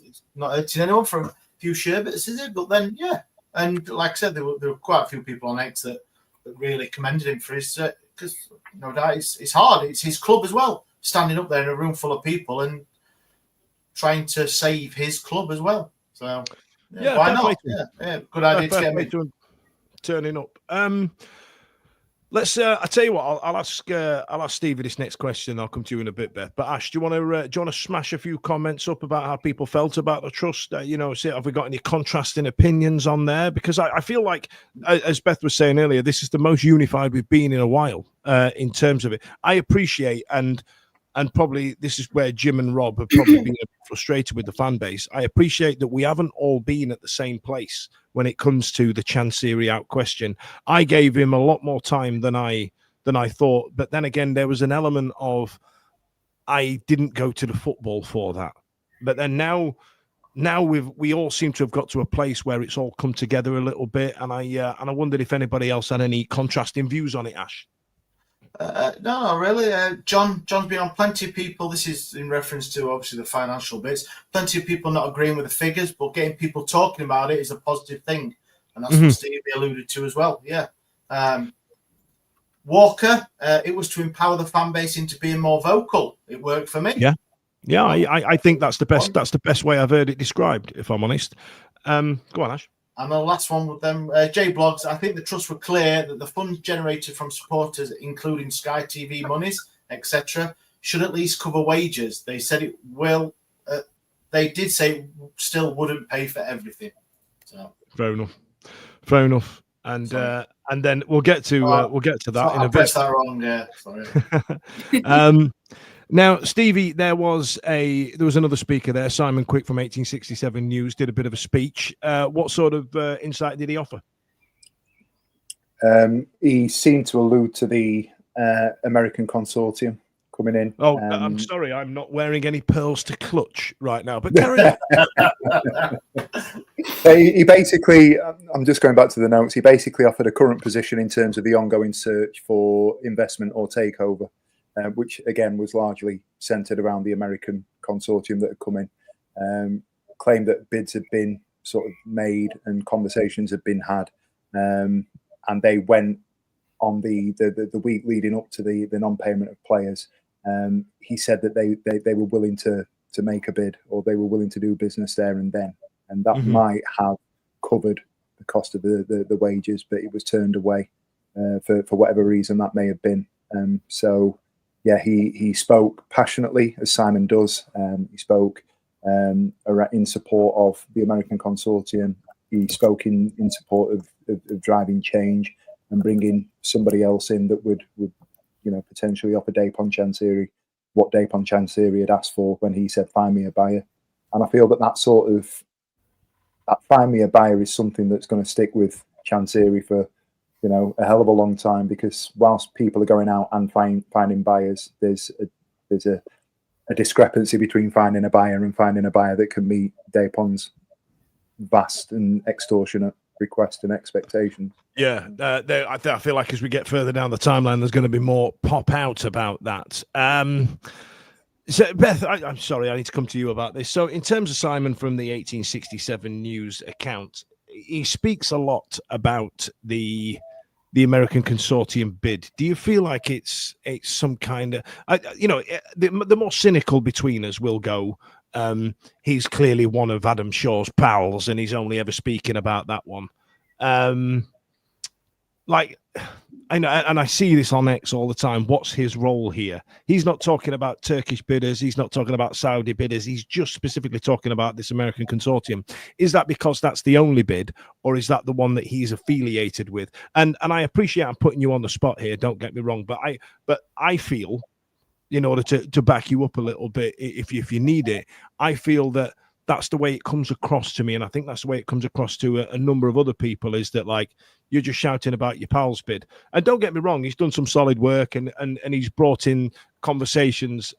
hurting anyone from a few sherbets, is it? But then, yeah. And like I said, there were quite a few people on X that really commended him for his, because no doubt it's hard. It's his club as well, standing up there in a room full of people and trying to save his club as well. So yeah, why not? Yeah, good idea to get him turning up. Let's. I tell you what. I'll ask Stevie this next question. I'll come to you in a bit, Beth. But Ash, do you want to smash a few comments up about how people felt about the trust? See, have we got any contrasting opinions on there? Because I feel like, as Beth was saying earlier, this is the most unified we've been in a while in terms of it. I appreciate and probably this is where Jim and Rob have probably been a bit frustrated with the fan base. I appreciate that we haven't all been at the same place when it comes to the Chansiri out question. I gave him a lot more time than I thought, but then again, there was an element of I didn't go to the football for that. But then now we all seem to have got to a place where it's all come together a little bit, and I wondered if anybody else had any contrasting views on it, Ash. No, really. John's been on plenty of people. This is in reference to obviously the financial bits. Plenty of people not agreeing with the figures, but getting people talking about it is a positive thing, and that's what Stevie alluded to as well. Yeah. Walker, it was to empower the fan base into being more vocal. It worked for me. Yeah. I think that's the best. That's the best way I've heard it described. If I'm honest. Go on, Ash. And the last one with them, J Blogs, I think the trust were clear that the funds generated from supporters, including Sky TV monies, etc., should at least cover wages. They said it will. They did say it still wouldn't pay for everything. So fair enough. And then we'll get to that in a bit. That wrong, yeah. Sorry. Now, Stevie, there was another speaker there, Simon Quick from 1867 News, did a bit of a speech. What sort of insight did he offer? He seemed to allude to the American Consortium coming in. Oh, I'm sorry, I'm not wearing any pearls to clutch right now, but carry on. He basically, I'm just going back to the notes, he basically offered a current position in terms of the ongoing search for investment or takeover. Which again was largely centered around the American consortium that had come in, claimed that bids had been sort of made and conversations had been had, and they went on the week leading up to the non-payment of players. He said that they were willing to make a bid, or they were willing to do business there and then, and that might have covered the cost of the wages, but it was turned away for whatever reason that may have been. So. Yeah, he spoke passionately, as Simon does. He spoke in support of the American Consortium. He spoke in support of driving change and bringing somebody else in that would potentially offer Dapon Chansiri what Dapon Chansiri had asked for when he said, "Find me a buyer." And I feel that sort of "find me a buyer" is something that's going to stick with Chansiri for a hell of a long time, because whilst people are going out and finding buyers, there's a discrepancy between finding a buyer and finding a buyer that can meet Dapon's vast and extortionate request and expectations. Yeah, I feel like as we get further down the timeline, there's going to be more pop out about that. So Beth, I'm sorry, I need to come to you about this. So in terms of Simon from the 1867 News account, he speaks a lot about the American Consortium bid. Do you feel like it's some kind of, the more cynical between us will go, he's clearly one of Adam Shaw's pals and he's only ever speaking about that one. like, I know, and I see this on X all the time. What's his role here? He's not talking about Turkish bidders. He's not talking about Saudi bidders. He's just specifically talking about this American consortium. Is that because that's the only bid, or is that the one that he's affiliated with? And I appreciate I'm putting you on the spot here. Don't get me wrong, but I feel, in order to back you up a little bit, if you need it, I feel that that's the way it comes across to me, and I think that's the way it comes across to a number of other people, is that, like, you're just shouting about your pal's bid. And don't get me wrong, he's done some solid work, and he's brought in conversations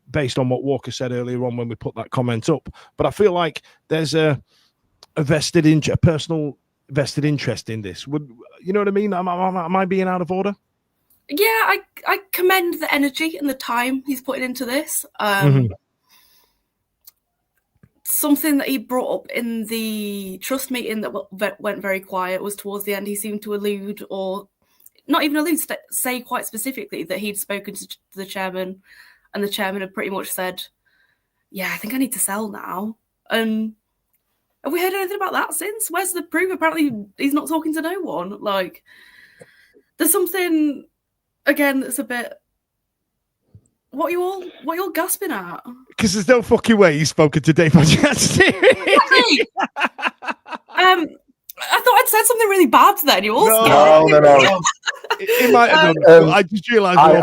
based on what Walker said earlier on when we put that comment up. But I feel like there's a personal vested interest in this. Would you know what I mean? Am I being out of order? Yeah, I commend the energy and the time he's putting into this. Something that he brought up in the trust meeting that went very quiet was towards the end. He seemed to allude, or not even allude, say quite specifically that he'd spoken to the chairman, and the chairman had pretty much said, yeah, I think I need to sell now. And have we heard anything about that since? Where's the proof? Apparently he's not talking to no one. Like, there's something, again, that's a bit... What you all gasping at? Because there's no fucking way you've spoken to Dave Chansiri. I thought I'd said something really bad then. You all No. It might have done. I just realised. I'm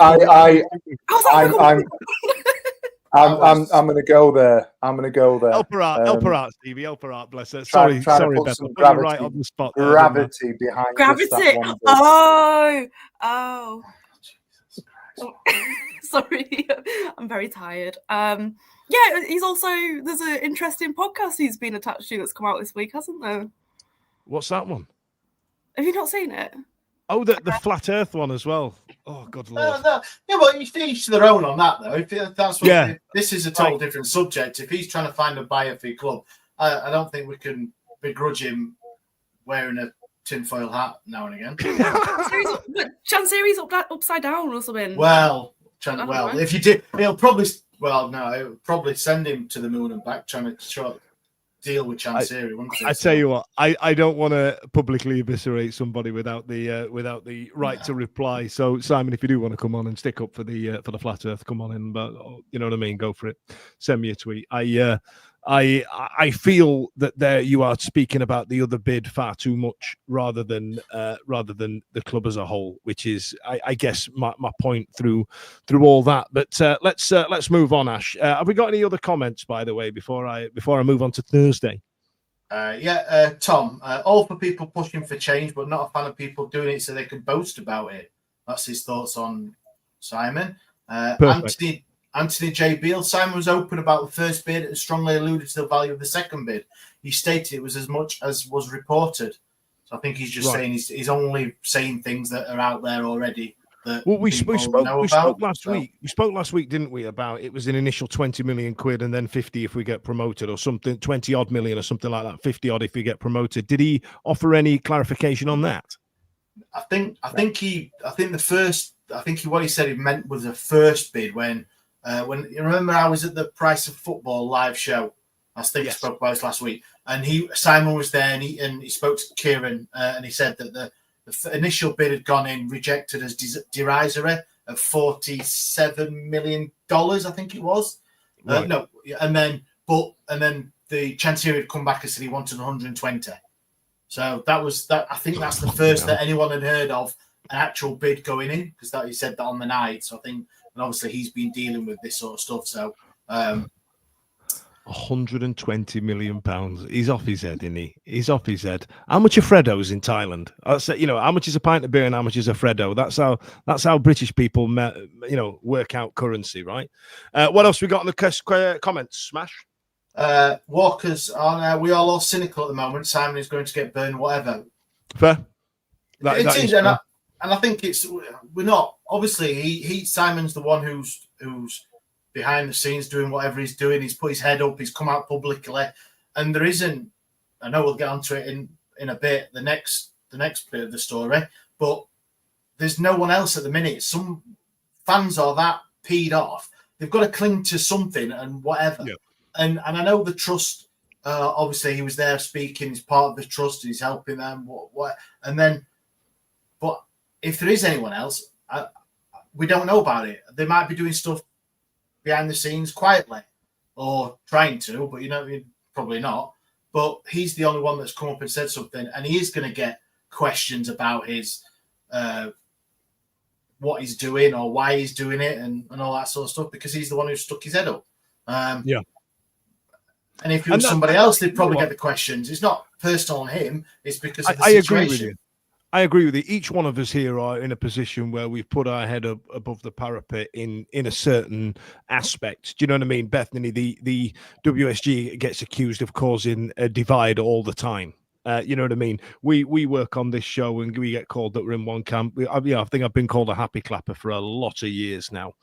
going to go there. Help her out, Stevie. Help her out, bless her. Sorry, Beth. Gravity, right on the spot. Gravity behind gravity. That one Oh. Sorry, I'm very tired. Yeah, there's an interesting podcast he's been attached to that's come out this week, hasn't there? What's that one? Have you not seen it? Oh, the flat Earth one as well. Oh, good lord. No. Yeah, well, each to their own on that, though. If that's what this is a total different subject. If he's trying to find a buyer for your club, I don't think we can begrudge him wearing a tinfoil hat now and again. Chansiri's upside down or something. Well, if you did, it'll probably send him to the moon and back, trying to deal with Chansiri, wouldn't it? I tell you what, I don't want to publicly eviscerate somebody without the right to reply. So, Simon, if you do want to come on and stick up for the flat Earth, come on in. But you know what I mean, go for it. Send me a tweet. I feel that there you are speaking about the other bid far too much rather than the club as a whole, which is I guess my point through all that. But let's move on, Ash. Have we got any other comments, by the way, before I move on to Thursday? Tom, all for people pushing for change, but not a fan of people doing it so they can boast about it. That's his thoughts on Simon. Anthony J. Beale. Simon was open about the first bid and strongly alluded to the value of the second bid. He stated it was as much as was reported. So I think he's just saying he's only saying things that are out there already. We spoke last week. We spoke last week, didn't we, about it was an initial 20 million quid and then 50 if we get promoted, or something, 20 odd million or something like that, 50 odd if we get promoted. Did he offer any clarification on that? What he said he meant was the first bid when you remember I was at the Price of Football live show. I think I spoke about this last week, and Simon was there, and he spoke to Kieran, and he said that the initial bid had gone in rejected as derisory of $47 million, I think it was. Right. And then the Chansiri had come back and said he wanted 120. So that was that. I think that's the first that anyone had heard of an actual bid going in, because that he said that on the night. So I think. And obviously, he's been dealing with this sort of stuff. So, 120 million pounds. He's off his head, isn't he? He's off his head. How much are Freddos in Thailand? I say, how much is a pint of beer and how much is a Freddo? That's how British people, work out currency, right? What else we got in the comments? Smash. Walker's on. We are all cynical at the moment. Simon is going to get burned. Whatever. Fair. And I think we're not, obviously Simon's the one who's behind the scenes doing whatever he's doing. He's put his head up, he's come out publicly, and there isn't, I know we'll get onto it in a bit, the next bit of the story, but there's no one else at the minute. Some fans are that peed off. They've got to cling to something and whatever. Yeah. And I know the trust, obviously he was there speaking, he's part of the trust, he's helping them, but if there is anyone else, we don't know about it. They might be doing stuff behind the scenes quietly or trying to, but probably not. But he's the only one that's come up and said something, and he is going to get questions about his what he's doing or why he's doing it and all that sort of stuff, because he's the one who stuck his head up. Yeah. And if it was somebody else, they'd probably get the questions. It's not personal on him. It's because of the situation. Agree with you. I agree with you. Each one of us here are in a position where we've put our head up above the parapet in a certain aspect. Do you know what I mean? Bethany, the WSG gets accused of causing a divide all the time. You know what I mean? We work on this show and we get called that we're in one camp. I think I've been called a happy clapper for a lot of years now,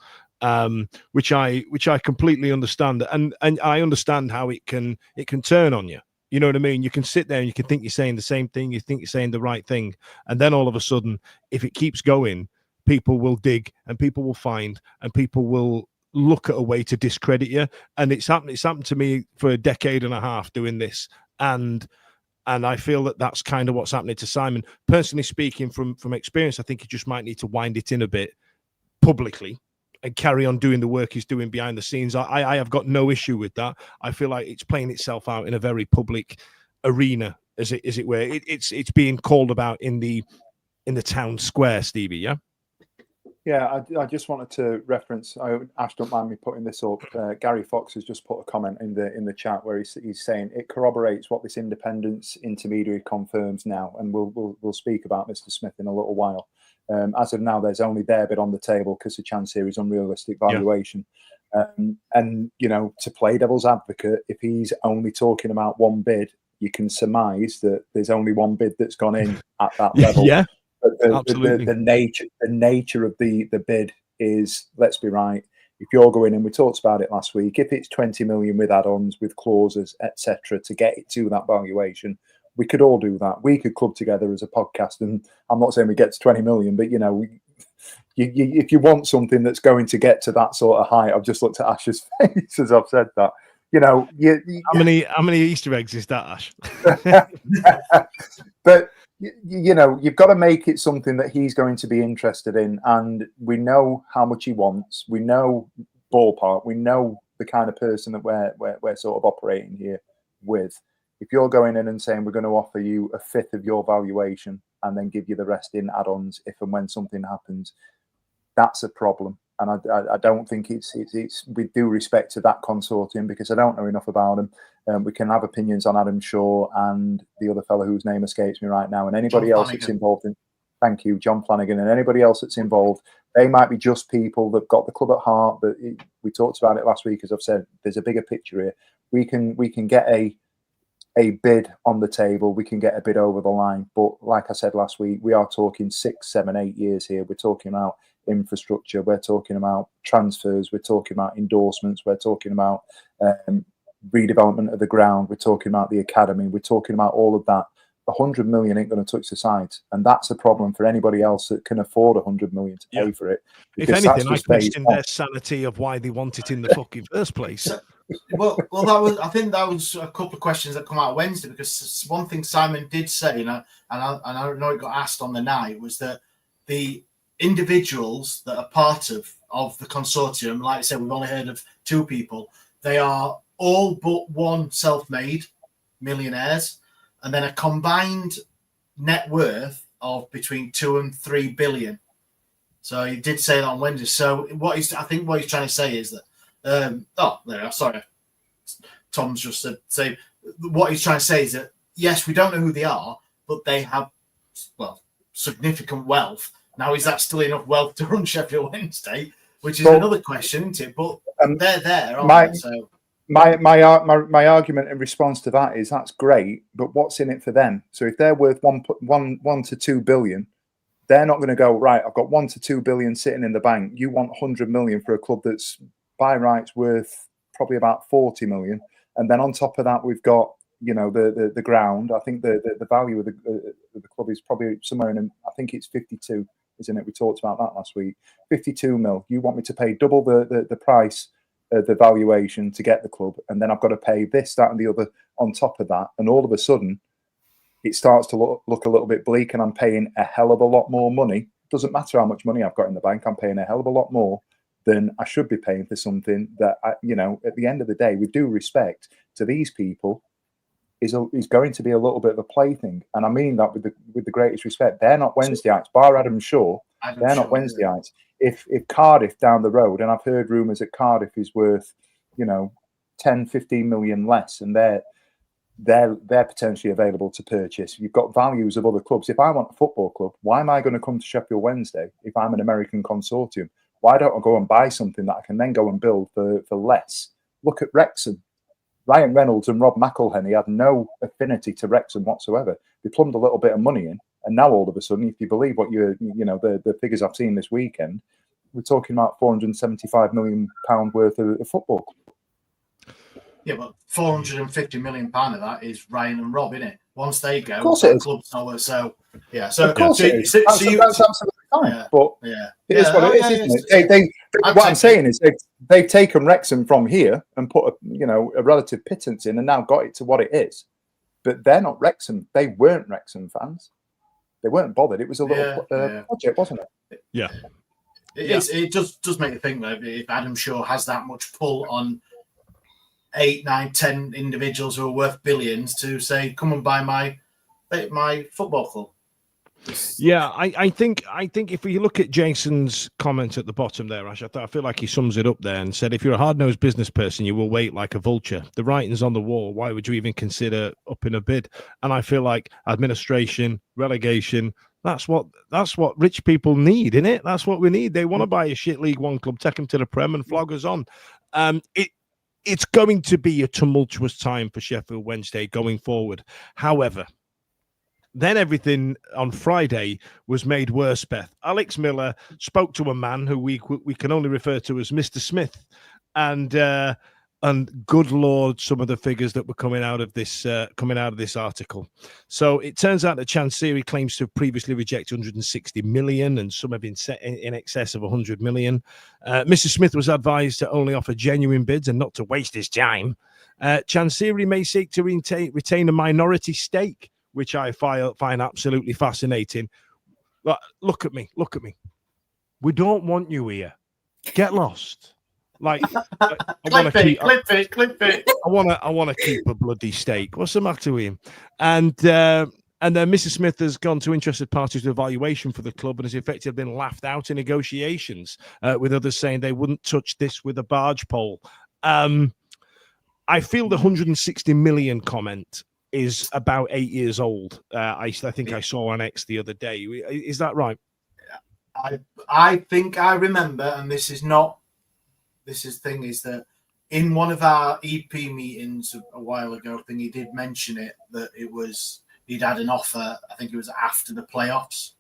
which I completely understand, and I understand how it can turn on you. You know what I mean? You can sit there and you can think you're saying the same thing, you think you're saying the right thing, and then all of a sudden, if it keeps going, people will dig and people will find and people will look at a way to discredit you. And it's happened to me for a decade and a half doing this, and I feel that that's kind of what's happening to Simon. Personally speaking, from experience, I think he just might need to wind it in a bit publicly and carry on doing the work he's doing behind the scenes. I have got no issue with that. I feel like it's playing itself out in a very public arena, as it were. It's being called about in the town square, Stevie. Yeah. Yeah, I just wanted to reference. Ash, don't mind me putting this up. Gary Fox has just put a comment in the chat where he's saying it corroborates what this independence intermediary confirms now, and we'll speak about Mr. Smith in a little while. As of now, there's only their bid on the table because the Chansiri's unrealistic valuation. Yeah. And to play devil's advocate, if he's only talking about one bid, you can surmise that there's only one bid that's gone in at that level. Yeah. But the nature of the bid is, let's be right, if you're going in, we talked about it last week, if it's 20 million with add-ons, with clauses, etc., to get it to that valuation, we could all do that. We could club together as a podcast, and I'm not saying we get to 20 million, but if you want something that's going to get to that sort of height, I've just looked at Ash's face as I've said that. How many Easter eggs is that, Ash? But you've got to make it something that he's going to be interested in, and we know how much he wants. We know ballpark. We know the kind of person that we're sort of operating here with. If you're going in and saying we're going to offer you a fifth of your valuation and then give you the rest in add-ons if and when something happens, that's a problem. And I don't think it's with due respect to that consortium, because I don't know enough about them. We can have opinions on Adam Shaw and the other fellow whose name escapes me right now, and anybody else that's involved in. Thank you, John Flanagan, and anybody else that's involved. They might be just people that've got the club at heart. But we talked about it last week, as I've said. There's a bigger picture here. We can get a bid on the table. We can get a bid over the line. But like I said last week, we are talking 6, 7, 8 years here. We're talking about infrastructure, we're talking about transfers, we're talking about endorsements, we're talking about redevelopment of the ground, we're talking about the academy, we're talking about all of that. 100 million ain't going to touch the sides, and that's a problem for anybody else that can afford 100 million to pay for it. If anything, I question their sanity of why they want it in the fucking first place. Well, I think that was a couple of questions that come out Wednesday, because one thing Simon did say, and I know it got asked on the night, was that the individuals that are part of the consortium, like I said, we've only heard of 2 people. They are all but one self-made millionaires, and then a combined net worth of between 2 and 3 billion. So he did say that on Wednesday. So I think what he's trying to say is that sorry, Tom's just said what he's trying to say is that yes, we don't know who they are, but they have significant wealth. Now, is that still enough wealth to run Sheffield Wednesday? Which is another question, isn't it? But they're there, aren't they? So my argument in response to that is that's great, but what's in it for them? So if they're worth 1 to 2 billion, they're not going to go, right, I've got 1 to 2 billion sitting in the bank. You want 100 million for a club that's by rights worth probably about 40 million, and then on top of that we've got the ground. I think the value of the club is probably somewhere in, I think it's 52, isn't it? We talked about that last week. 52 mil. You want me to pay double the price, the valuation to get the club, and then I've got to pay this, that, and the other on top of that, and all of a sudden it starts to look a little bit bleak, and I'm paying a hell of a lot more money doesn't matter how much money I've got in the bank. I'm paying a hell of a lot more than I should be paying for something that, at the end of the day, with due respect to these people, is going to be a little bit of a plaything. And I mean that with the greatest respect. They're not Wednesdayites, bar Adam Shaw. They're not Wednesdayites. If Cardiff down the road, and I've heard rumours that Cardiff is worth, 10, 15 million less, and they're potentially available to purchase. You've got values of other clubs. If I want a football club, why am I going to come to Sheffield Wednesday if I'm an American consortium? Why don't I go and buy something that I can then go and build for less? Look at Wrexham. Ryan Reynolds and Rob McElhenney had no affinity to Wrexham whatsoever. They plumbed a little bit of money in, and now all of a sudden, if you believe what the figures I've seen this weekend, we're talking about £475 million worth of football. Yeah, but £450 million of that is Ryan and Rob, isn't it? Once they go, of course it is. Club's nowhere. So yeah, so of course it is. That's absolutely fine. Yeah, but it is what it is, isn't it? What I'm saying is they've taken Wrexham from here and put a relative pittance in, and now got it to what it is. But they're not Wrexham. They weren't Wrexham fans. They weren't bothered. It was a little project, wasn't it? Yeah. It does make you think that if Adam Shaw has that much pull on 8, 9, 10 individuals who are worth billions to say, come and buy my football club. Yeah, I think if you look at Jason's comment at the bottom there, Ash, I feel like he sums it up there and said, if you're a hard-nosed business person, you will wait like a vulture. The writing's on the wall. Why would you even consider upping a bid? And I feel like administration, relegation, that's what rich people need, isn't it? That's what we need. They want to buy a shit League One club, take them to the Prem and flog us on. It's going to be a tumultuous time for Sheffield Wednesday going forward. However, then everything on Friday was made worse, Beth. Alex Miller spoke to a man who we can only refer to as Mr. Smith, and good Lord, some of the figures that were coming out of this article. So it turns out that Chansiri claims to have previously rejected 160 million, and some have been set in excess of 100 million. Mr. Smith was advised to only offer genuine bids and not to waste his time. Chansiri may seek to retain a minority stake, which I find absolutely fascinating. Look at me. We don't want you here. Get lost. Like, clip it. I want to keep a bloody stake. What's the matter with him? And then Mrs. Smith has gone to interested parties to evaluation for the club and has effectively been laughed out in negotiations, with others saying they wouldn't touch this with a barge pole. I feel the 160 million comment is about 8 years old. I think I saw on X the other day. Is that right? I think I remember, and this is that in one of our EP meetings a while ago, I think he did mention it, that he'd had an offer. I think it was after the playoffs.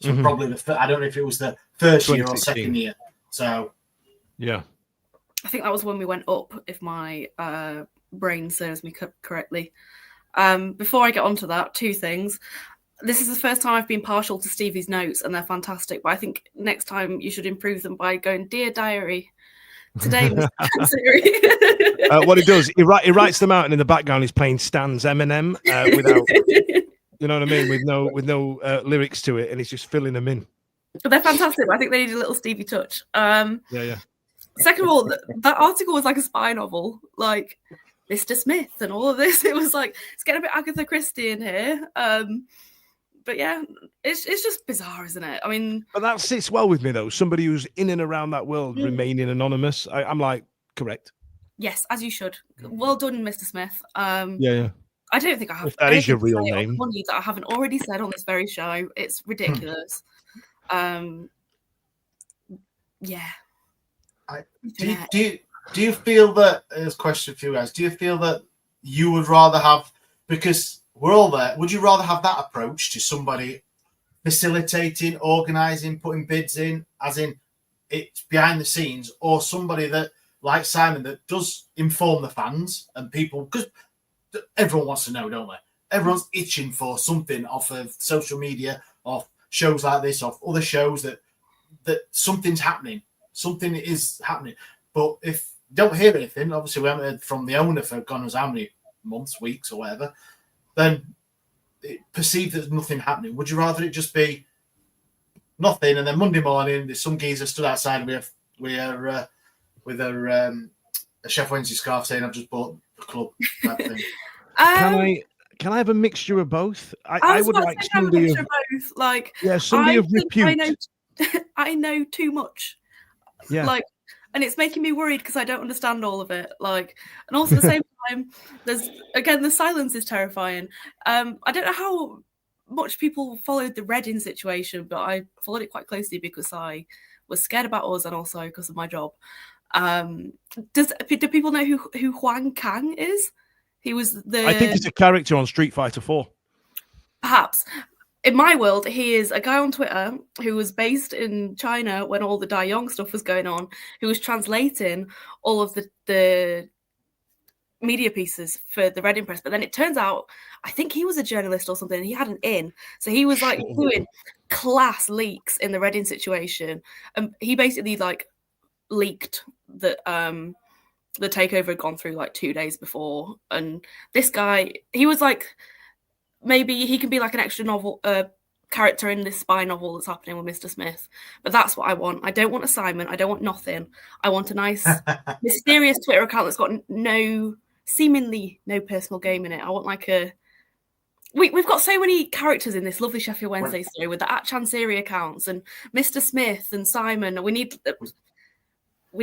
So probably I don't know if it was the first year or second year. So yeah, I think that was when we went up, if my brain serves me correctly. Before I get onto that, two things. This is the first time I've been partial to Stevie's notes, and they're fantastic. But I think next time you should improve them by going, "Dear Diary, today Mr. Chansiri." What he does, he writes them out, and in the background he's playing Stan's Eminem without, you know what I mean, with no lyrics to it, and he's just filling them in. But they're fantastic. I think they need a little Stevie touch. Yeah. Second of all, that article was like a spy novel, like Mr. Smith and all of this. It was like, it's getting a bit Agatha Christie in here. But yeah, it's just bizarre, isn't it? I mean, but that sits well with me though. Somebody who's in and around that world remaining anonymous. I'm like, correct. Yes, as you should. Well done, Mr. Smith. Yeah. I don't think I have. If that is your real name. Money that I haven't already said on this very show. It's ridiculous. Yeah. Do you feel that? There's a question for you guys. Do you feel that you would rather have, because we're all there, would you rather have that approach to somebody facilitating, organising, putting bids in, as in it's behind the scenes, or somebody that, like Simon, that does inform the fans and people, because everyone wants to know, don't they? Everyone's itching for something off of social media, off shows like this, off other shows that something's happening. Something is happening. But if you don't hear anything, obviously we haven't heard from the owner for God knows how many months, weeks or whatever, then perceived there's nothing happening. Would you rather it just be nothing. And then Monday morning, there's some geezer stood outside with a Chef Wednesday scarf saying, "I've just bought the club." Type thing. Can I have a mixture of both? I would about like to say have a somebody mixture of, of both. Like, somebody I of think repute. I know too much. Yeah. Like, and it's making me worried because I don't understand all of it. Like, and also at the same time, the silence is terrifying. I don't know how much people followed the Reading situation, but I followed it quite closely because I was scared about us and also because of my job. Do people know who Huang Kang is? He was I think he's a character on Street Fighter 4. Perhaps. In my world, he is a guy on Twitter who was based in China when all the Dai Yong stuff was going on, who was translating all of the media pieces for the Reading Press. But then it turns out, I think he was a journalist or something. He had an in. So he was like doing class leaks in the Reading situation. And he basically like leaked that the takeover had gone through like 2 days before. And this guy, he was like, maybe he can be like an extra novel character in this spy novel that's happening with Mr. Smith. But that's what I want. I don't want assignment. I don't want nothing. I want a nice, mysterious Twitter account that's got seemingly no personal game in it. I want like a... We've got so many characters in this lovely Sheffield Wednesday story with the @Chansiri accounts and Mr. Smith and Simon. We need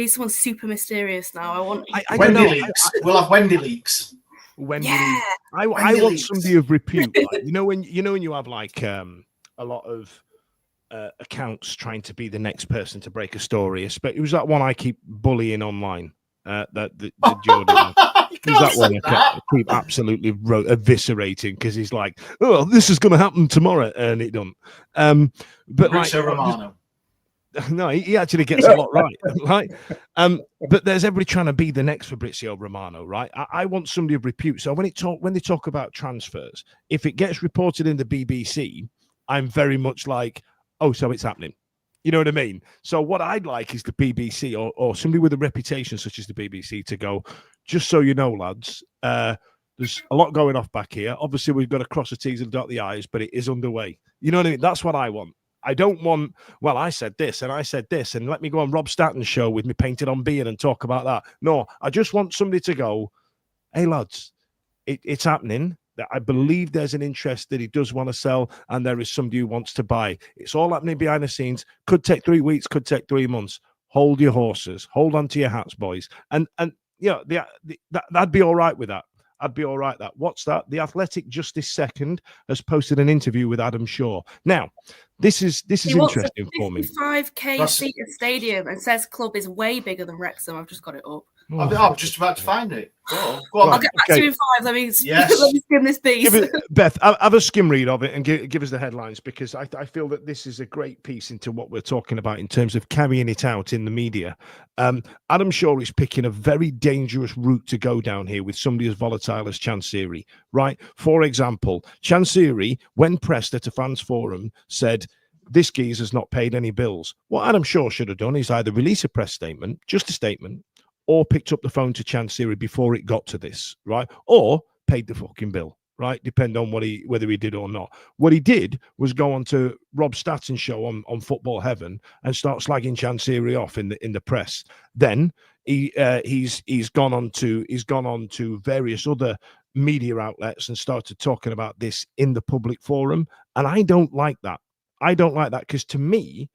someone super mysterious now. I want... Wendy leaks. We'll have Wendy leaks. Yeah. I want somebody of repute. Like, when you have like a lot of accounts trying to be the next person to break a story. It was that one I keep bullying online. The Jordan. Who's that one? I keep absolutely eviscerating because he's like, "Oh, this is going to happen tomorrow," and it don't. But Fabrizio Romano. No, he actually gets a lot right, right? But there's everybody trying to be the next Fabrizio Romano, right? I want somebody of repute. So when they talk about transfers, if it gets reported in the BBC, I'm very much like, oh, so it's happening. You know what I mean? So what I'd like is the BBC or somebody with a reputation such as the BBC to go, just so you know, lads, there's a lot going off back here. Obviously, we've got to cross the T's and dot the I's, but it is underway. You know what I mean? That's what I want. I don't want, well, I said this and I said this, and let me go on Rob Statton's show with me painted on beard and talk about that. No, I just want somebody to go, hey, lads, it's happening. I believe there's an interest that he does want to sell, and there is somebody who wants to buy. It's all happening behind the scenes. Could take 3 weeks, could take 3 months. Hold your horses. Hold on to your hats, boys. And that'd be all right with that. I'd be all right with that. What's that? The Athletic just this second has posted an interview with Adam Shaw. Now, this is interesting for me. 55k seated stadium and says club is way bigger than Wrexham. I've just got it up. I'm just about to find it. Go on. I'll get back to you in 5. Let me skim this piece. Beth, have a skim read of it and give us the headlines, because I feel that this is a great piece into what we're talking about in terms of carrying it out in the media. Adam Shaw is picking a very dangerous route to go down here with somebody as volatile as Chansiri, right? For example, Chansiri, when pressed at a fans forum, said, this geezer's not paid any bills. What Adam Shaw should have done is either release a press statement, just a statement, or picked up the phone to Chansiri before it got to this, right? Or paid the fucking bill, right? Depend on whether he did or not. What he did was go on to Rob Statton's show on Football Heaven and start slagging Chansiri off in the press. Then he's gone on to various other media outlets and started talking about this in the public forum. And I don't like that. I don't like that, because to me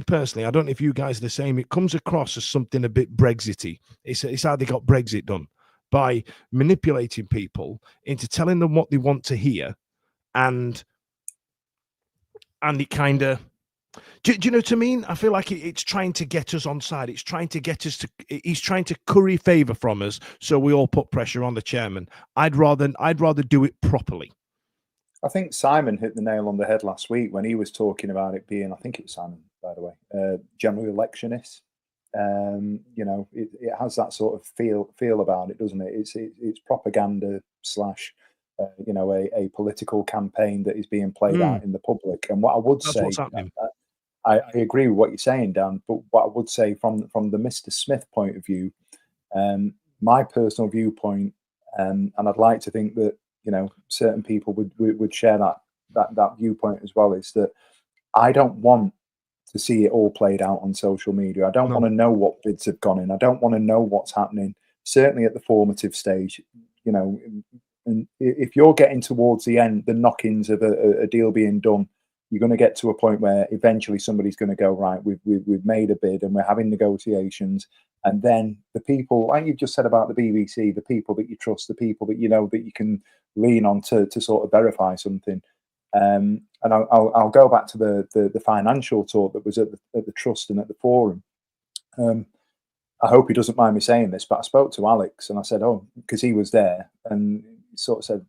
personally, I don't know if you guys are the same, it comes across as something a bit Brexity. It's how they got Brexit done, by manipulating people into telling them what they want to hear, and it kind of, do you know what I mean? I feel like it's trying to get us on side. It's trying to get us to, he's trying to curry favor from us, so we all put pressure on the chairman. I'd rather do it properly. I think Simon hit the nail on the head last week when he was talking about it being, I think it was Simon, by the way, general electionist. It has that sort of feel about it, doesn't it? It's propaganda slash, a political campaign that is being played out in the public. And what I would say, I agree with what you're saying, Dan. But what I would say from the Mr. Smith point of view, my personal viewpoint, and I'd like to think that certain people would share that viewpoint as well, is that I don't want to see it all played out on social media. I don't want to know what bids have gone in. I don't want to know what's happening, certainly at the formative stage. You know, and if you're getting towards the end, the knock-ins of a deal being done, you're going to get to a point where eventually somebody's going to go, right, we've made a bid and we're having negotiations. And then the people, like you've just said about the BBC, the people that you trust, the people that you know that you can lean on to sort of verify something. And I'll go back to the financial talk that was at the trust and at the forum. I hope he doesn't mind me saying this, but I spoke to Alex and I said, oh, because he was there, and he sort of said,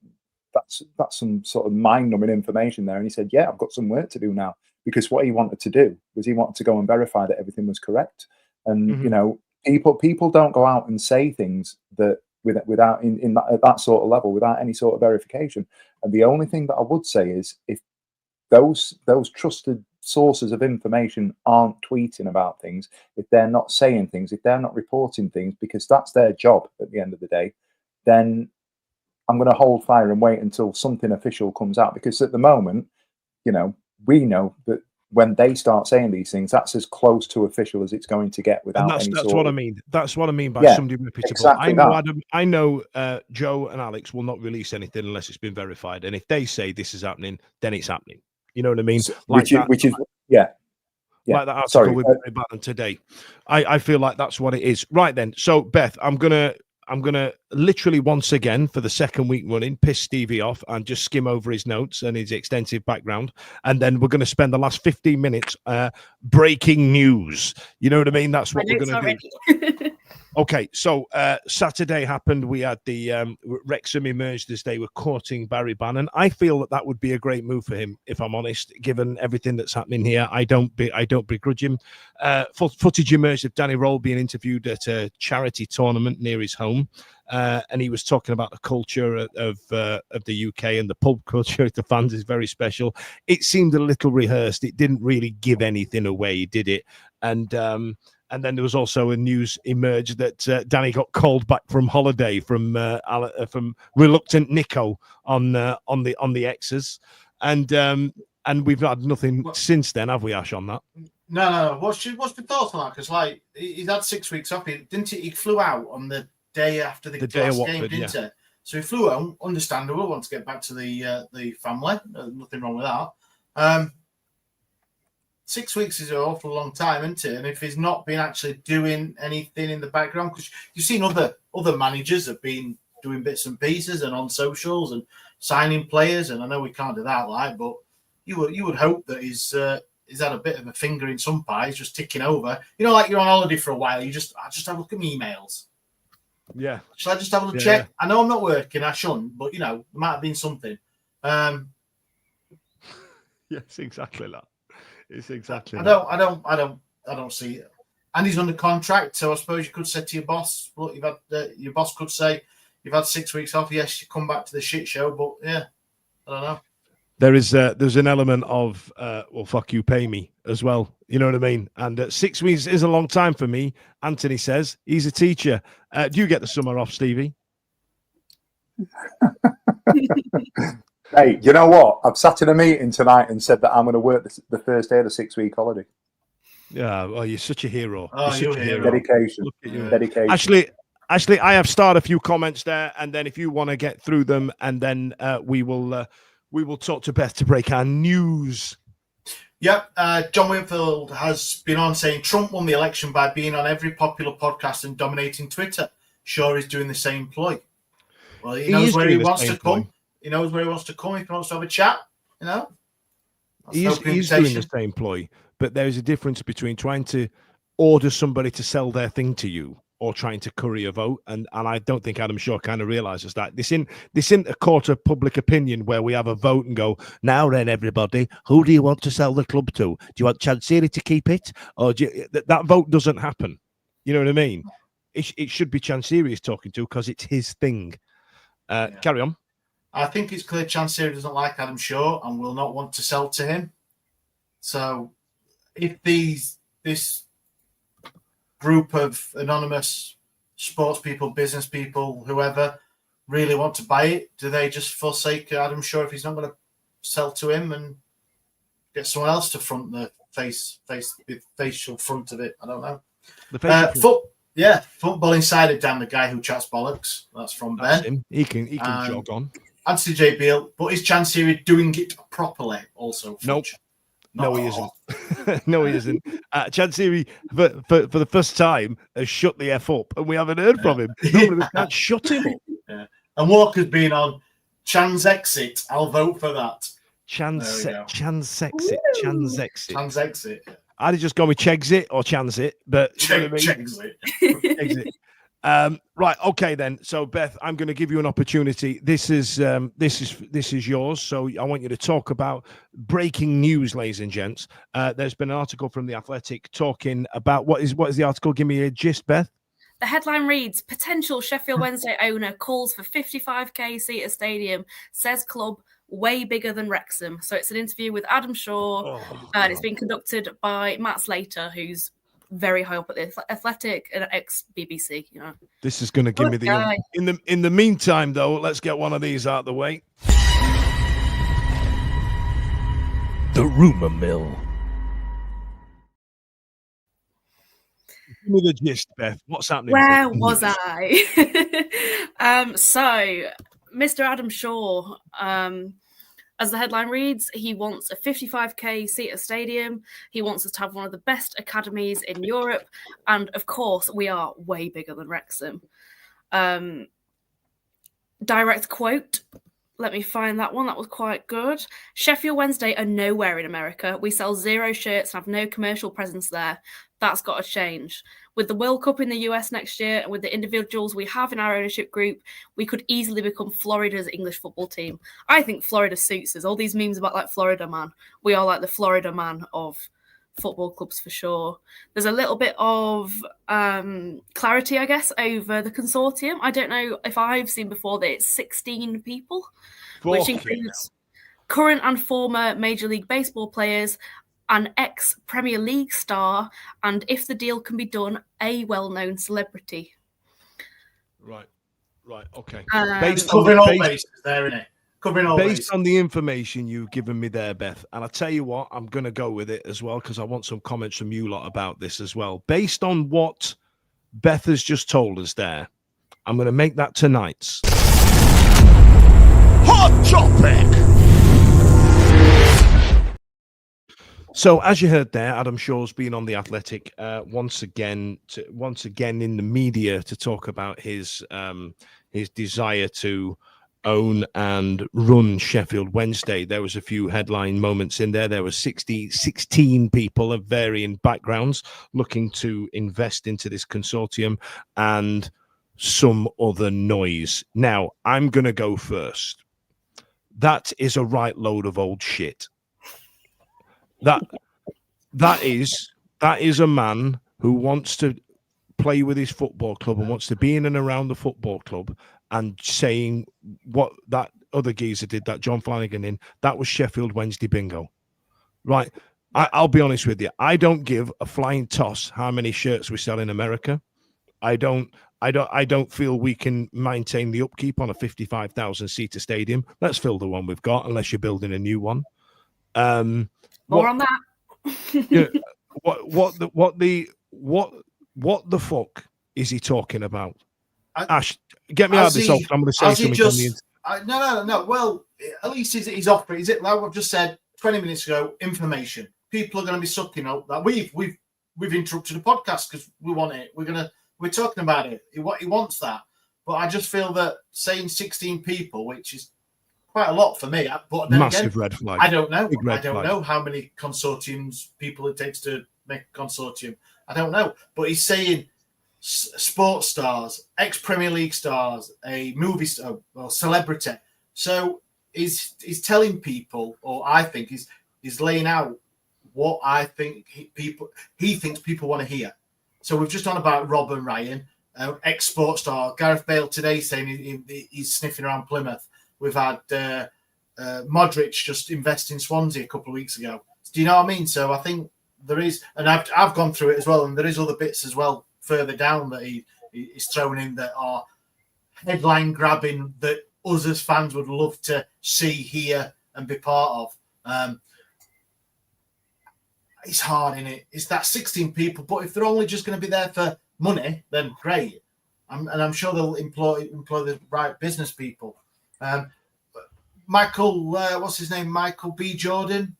that's some sort of mind-numbing information there. And he said, yeah, I've got some work to do now, because what he wanted to do was he wanted to go and verify that everything was correct. And you know, people don't go out and say things that without in that, at that sort of level, without any sort of verification. And the only thing that I would say is, if those trusted sources of information aren't tweeting about things, if they're not saying things, if they're not reporting things, because that's their job at the end of the day, then I'm going to hold fire and wait until something official comes out. Because at the moment, you know, we know that when they start saying these things, that's as close to official as it's going to get without any that's sort what of... I mean. That's what I mean by somebody reputable. Exactly I know Adam, I know Joe and Alex will not release anything unless it's been verified. And if they say this is happening, then it's happening. You know what I mean? Like which is yeah. Like that article with Barry Bannon today. I feel like that's what it is. Right then. So Beth, I'm gonna literally once again for the second week running piss Stevie off and just skim over his notes and his extensive background, and then we're going to spend the last 15 minutes breaking news. You know what I mean? That's what we're going to do. Okay, so Saturday happened. We had the Wrexham emerged as they were courting Barry Bannon. I feel that would be a great move for him, if I'm honest, given everything that's happening here. I don't begrudge him. Footage emerged of Danny Röhl being interviewed at a charity tournament near his home, and he was talking about the culture of the UK, and the pub culture of the fans is very special. It seemed a little rehearsed. It didn't really give anything away, did it? And then there was also a news emerged that Danny got called back from holiday from reluctant Nico on the X's, and we've had nothing since then, have we, Ash, on that? No. What's your thoughts on that? Because like he's had 6 weeks off. He flew out on the day after the last game, didn't he? So he flew out. Understandable. Want to get back to the family. Nothing wrong with that. 6 weeks is an awful long time, isn't it? And if he's not been actually doing anything in the background, because you've seen other managers have been doing bits and pieces and on socials and signing players, and I know we can't do that, but you would hope that he's had a bit of a finger in some pies, just ticking over. You know, like you're on holiday for a while, I just have a look at my emails. Yeah. Shall I just have a look check? I know I'm not working, I shouldn't, but you know, there might have been something. Yes, exactly that. It's exactly. I don't see it. And he's under contract, so I suppose you could say to your boss, "Look, you've had your boss could say you've had 6 weeks off. Yes, you come back to the shit show, but yeah, I don't know." There's an element of well, fuck you, pay me as well. You know what I mean? And 6 weeks is a long time for me. Anthony says he's a teacher. Do you get the summer off, Stevie? Hey, you know what? I've sat in a meeting tonight and said that I'm going to work the first day of the 6 week holiday. Yeah, well, you're such a hero. Oh, you're such a hero. Dedication. Look at you. Dedication. Ashley, I have started a few comments there, and then if you want to get through them, and then we will talk to Beth to break our news. Yep, John Winfield has been on saying Trump won the election by being on every popular podcast and dominating Twitter. Sure, he's doing the same ploy. Well, he knows where he wants to come. He knows where he wants to come. If he wants to have a chat, you know. He's doing the same ploy, but there's a difference between trying to order somebody to sell their thing to you or trying to curry a vote. And I don't think Adam Shaw kind of realizes that. This isn't a court of public opinion where we have a vote and go, now then, everybody, who do you want to sell the club to? Do you want Chansiri to keep it? Or that vote doesn't happen. You know what I mean? It should be Chansiri he's talking to because it's his thing. Carry on. I think it's clear Chansiri doesn't like Adam Shaw and will not want to sell to him. So if this group of anonymous sports people, business people, whoever, really want to buy it, do they just forsake Adam Shaw if he's not going to sell to him and get someone else to front facial front of it. I don't know. The facial front. Football Insider Dan, the guy who chats bollocks. That's from That's Ben. him. He can jog on. Anthony J. Beale, but is Chansiri doing it properly? Also, Nope. Fudge? No, he isn't. No, he isn't. Chansiri, for the first time, has shut the F up, and we haven't heard from him. Normally, we can't shut him up. Yeah. And Walker's been on Chan's exit. I'll vote for that. Chan's exit. Chan's exit. I'd have just gone with Chexit or Chansit, but Chexit. Right, okay then. So Beth, I'm going to give you an opportunity. This is yours. So I want you to talk about breaking news, ladies and gents. There's been an article from The Athletic talking about what is the article? Give me a gist, Beth. The headline reads, potential Sheffield Wednesday owner calls for 55k seat at stadium, says club way bigger than Wrexham. So it's an interview with Adam Shaw, and it's been conducted by Matt Slater, who's very high up at the Athletic and ex-BBC. You know, this is going to give me the in the meantime, though. Let's get one of these out of the way. The rumour mill. Give me the gist, Beth. What's happening? Where was I? So, Mr. Adam Shaw, as the headline reads, he wants a 55k seat at stadium. He wants us to have one of the best academies in Europe. And of course, we are way bigger than Wrexham. Direct quote. Let me find that one. That was quite good. Sheffield Wednesday are nowhere in America. We sell 0 shirts and have no commercial presence there. That's got to change. With the World Cup in the US next year and with the individuals we have in our ownership group, we could easily become Florida's English football team. I think Florida suits us. All these memes about like Florida man. We are like the Florida man of football clubs for sure. There's a little bit of clarity, I guess, over the consortium. I don't know if I've seen before that it's 16 people, which includes current and former Major League Baseball players, an ex-Premier League star, and if the deal can be done, a well-known celebrity. Right, okay. Covering all bases there, isn't it? Based on the information you've given me there, Beth, and I tell you what, I'm going to go with it as well because I want some comments from you lot about this as well. Based on what Beth has just told us there, I'm going to make that tonight's Hot Topic. So, as you heard there, Adam Shaw's been on The Athletic once again in the media to talk about his desire to own and run Sheffield Wednesday. There was a few headline moments in there. There were 16 people of varying backgrounds looking to invest into this consortium and some other noise. Now, I'm going to go first. That is a right load of old shit. That is a man who wants to play with his football club and wants to be in and around the football club and saying what that other geezer did, that John Flanagan that was Sheffield Wednesday bingo. Right. I'll be honest with you. I don't give a flying toss how many shirts we sell in America. I don't feel we can maintain the upkeep on a 55,000 seater stadium. Let's fill the one we've got unless you're building a new one. More on that. Yeah, what the fuck is he talking about? Ash, get me out of this. I'm going to say something. No. Well, at least he's offering. Is it like I've just said 20 minutes ago? Information. People are going to be sucking up that we've interrupted the podcast because we want it. We're talking about it. He wants that, but I just feel that saying 16 people, which is quite a lot for me. But then massive again, red flag. I don't know. I don't know how many consortiums people it takes to make a consortium. I don't know. But he's saying sports stars, ex-Premier League stars, a movie star, or celebrity. So he's telling people, or I think he's laying out what I think he thinks people want to hear. So we've just done about Rob and Ryan, ex-sports star. Gareth Bale today saying he's sniffing around Plymouth. We've had Modric just invest in Swansea a couple of weeks ago. Do you know what I mean? So I think there is, and I've gone through it as well, and there is other bits as well further down that he's thrown in that are headline grabbing that us as fans would love to see, hear, and be part of. it's hard, isn't it? It's that 16 people, but if they're only just going to be there for money, then great. And I'm sure they'll employ the right business people. Michael, what's his name? Michael B. Jordan,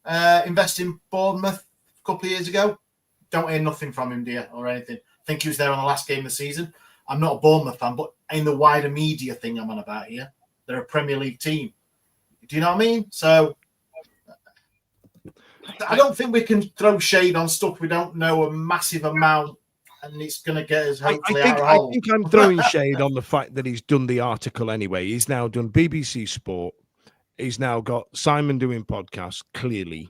invested in Bournemouth a couple of years ago. Don't hear nothing from him, dear, or anything. I think he was there on the last game of the season. I'm not a Bournemouth fan, but in the wider media thing I'm on about here, they're a Premier League team. Do you know what I mean? So I don't think we can throw shade on stuff we don't know a massive amount, and it's going to get us hopefully out of I hole. think I'm throwing shade on the fact that he's done the article anyway. He's now done BBC Sport. He's now got Simon doing podcasts, clearly.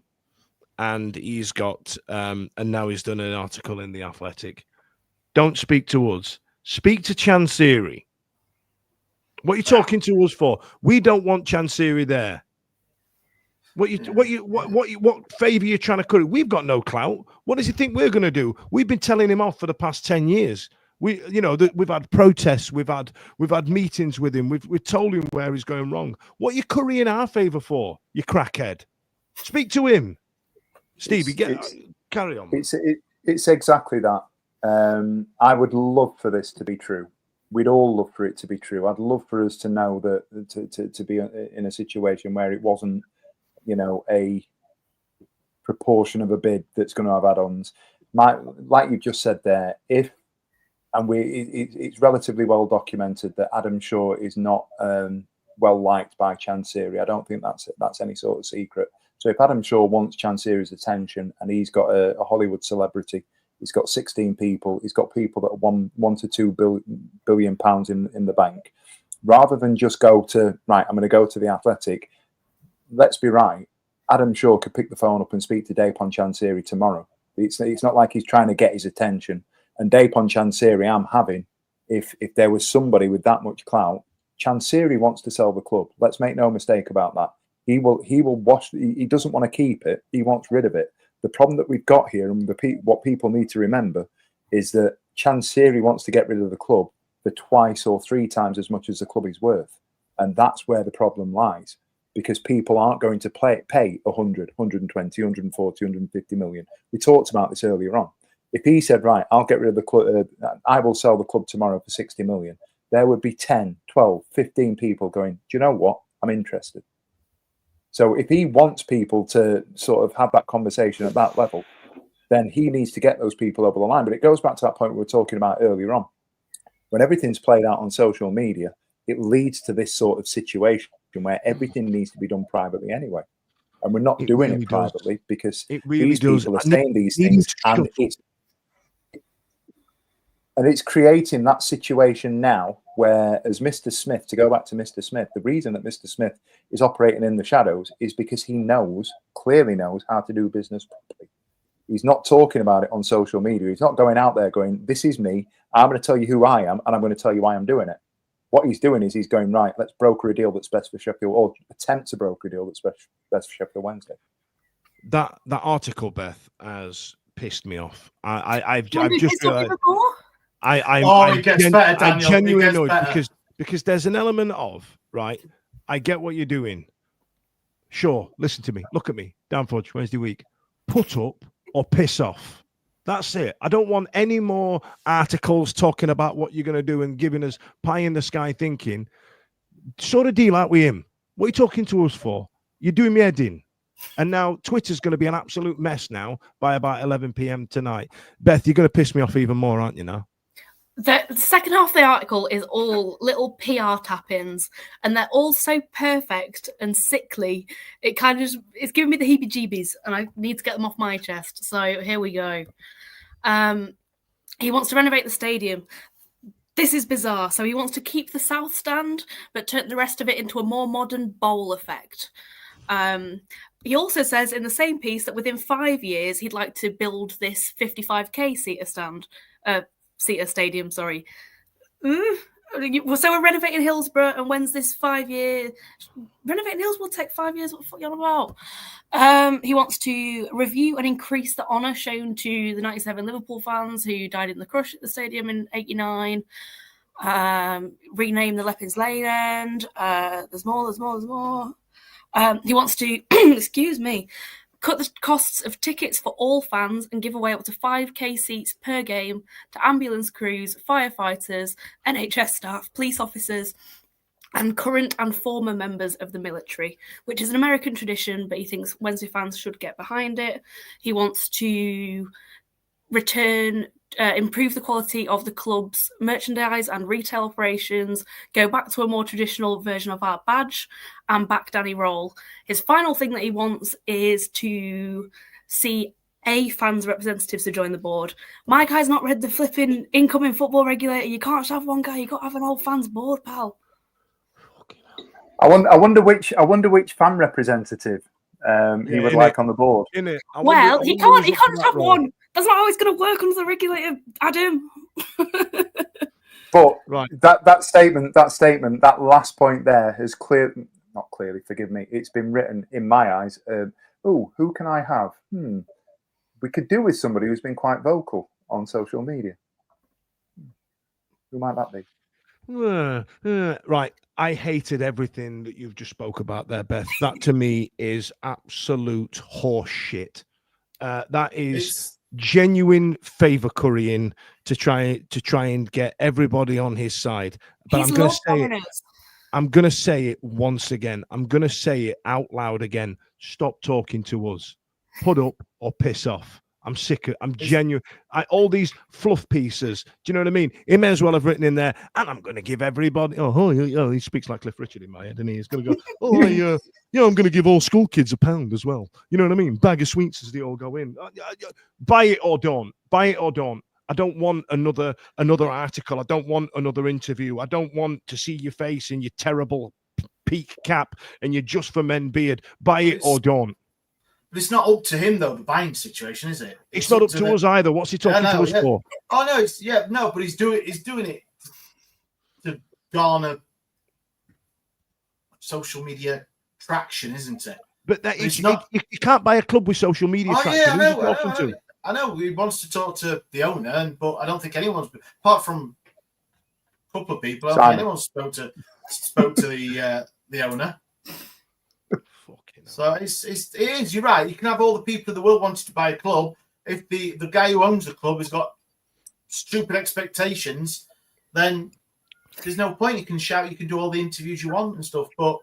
And he's got, and now he's done an article in The Athletic. Don't speak to us. Speak to Chansiri. What are you talking to us for? We don't want Chansiri there. What favour are you trying to curry? We've got no clout. What does he think we're going to do? We've been telling him off for the past 10 years. We've had protests, we've had meetings with him. We've told him where he's going wrong. What are you currying our favour for? You crackhead. Speak to him. Stevie, carry on. It's exactly that. I would love for this to be true. We'd all love for it to be true. I'd love for us to know that to be in a situation where it wasn't, a proportion of a bid that's going to have add-ons. Like you just said there, it's relatively well documented that Adam Shaw is not well liked by Chansiri. I don't think that's any sort of secret. So if Adam Shaw wants Chansiri's attention and he's got a Hollywood celebrity, he's got 16 people, he's got people that are £1 to £2 billion in the bank, rather than just go to, right, I'm going to go to The Athletic. Let's be right. Adam Shaw could pick the phone up and speak to Dapon Chansiri tomorrow. It's not like he's trying to get his attention. And Dapon Chansiri, I'm having, if there was somebody with that much clout, Chansiri wants to sell the club. Let's make no mistake about that. He will wash. He doesn't want to keep it. He wants rid of it. The problem that we've got here, and what people need to remember, is that Chansiri wants to get rid of the club for 2 or 3 times as much as the club is worth, and that's where the problem lies. Because people aren't going to pay 100, 120, 140, 150 million. We talked about this earlier on. If he said, right, I'll get rid of the club, I will sell the club tomorrow for 60 million, there would be 10, 12, 15 people going, do you know what? I'm interested. So if he wants people to sort of have that conversation at that level, then he needs to get those people over the line. But it goes back to that point we were talking about earlier on. When everything's played out on social media, it leads to this sort of situation where everything needs to be done privately anyway. And we're not doing it privately because these people are saying these things, and it's creating that situation now where, as Mr. Smith, to go back to Mr. Smith, the reason that Mr. Smith is operating in the shadows is because he clearly knows how to do business properly. He's not talking about it on social media. He's not going out there going, this is me, I'm going to tell you who I am, and I'm going to tell you why I'm doing it. What he's doing is he's going, right, let's broker a deal that's best for Sheffield, or attempt to broker a deal that's best for Sheffield Wednesday. That article, Beth, has pissed me off. I've just realized. It gets better, Daniel. I'm genuinely annoyed because there's an element of, right, I get what you're doing. Sure, listen to me. Look at me. Dan Fudge, Wednesday week. Put up or piss off. That's it. I don't want any more articles talking about what you're going to do and giving us pie in the sky thinking. Sort of deal out with him. What are you talking to us for? You're doing me head in. And now Twitter's going to be an absolute mess now by about 11 p.m. tonight. Beth, you're going to piss me off even more, aren't you now? The second half of the article is all little PR tap-ins, and they're all so perfect and sickly. It's giving me the heebie-jeebies, and I need to get them off my chest. So here we go. He wants to renovate the stadium. This is bizarre. So he wants to keep the south stand, but turn the rest of it into a more modern bowl effect. He also says in the same piece that within 5 years, he'd like to build this 55k seater stadium, sorry. So we're renovating Hillsborough, and when's this 5 year? Renovating Hillsborough will take 5 years. What the fuck are you on about? He wants to review and increase the honour shown to the 97 Liverpool fans who died in the crush at the stadium in 89. Rename the Leppings Lane end. There's more. He wants to, excuse me, cut the costs of tickets for all fans and give away up to 5k seats per game to ambulance crews, firefighters, NHS staff, police officers, and current and former members of the military, which is an American tradition, but he thinks Wednesday fans should get behind it. He wants to improve the quality of the club's merchandise and retail operations, go back to a more traditional version of our badge, and back Danny Röhl. His final thing that he wants is to see fans' representatives to join the board. My guy's not read the flipping incoming football regulator. You can't just have one guy, you got to have an old fans board, pal. I wonder which fan representative he would like on the board. He can't just have one. That's not how it's going to work under the regulator, Adam. But that statement, that last point there has not clearly, forgive me, it's been written in my eyes. Who can I have? We could do with somebody who's been quite vocal on social media. Who might that be? Right. I hated everything that you've just spoke about there, Beth. That to me is absolute horse shit. That is genuine favor currying to try and get everybody on his side. But I'm going to say it once again. I'm going to say it out loud again. Stop talking to us. Put up or piss off. I'm sick of I'm genuine. All these fluff pieces. Do you know what I mean? He may as well have written in there, and I'm going to give everybody. He speaks like Cliff Richard in my head, and he's going to go, I'm going to give all school kids £1 as well. You know what I mean? Bag of sweets as they all go in. Buy it or don't. Buy it or don't. I don't want another article. I don't want another interview. I don't want to see your face in your terrible peak cap and your Just for Men beard. Buy it or don't. But it's not up to him, though, the buying situation, is it? It's not up to us either. What's he talking to us for? Oh, no, but he's doing it to garner social media traction, isn't it? But you can't buy a club with social media traction. Yeah, I know. He wants to talk to the owner, but I don't think anyone's, apart from a couple of people, I don't think anyone spoke to the owner. So it is. You're right. You can have all the people in the world wanting to buy a club. If the guy who owns the club has got stupid expectations, then there's no point. You can shout, you can do all the interviews you want and stuff. But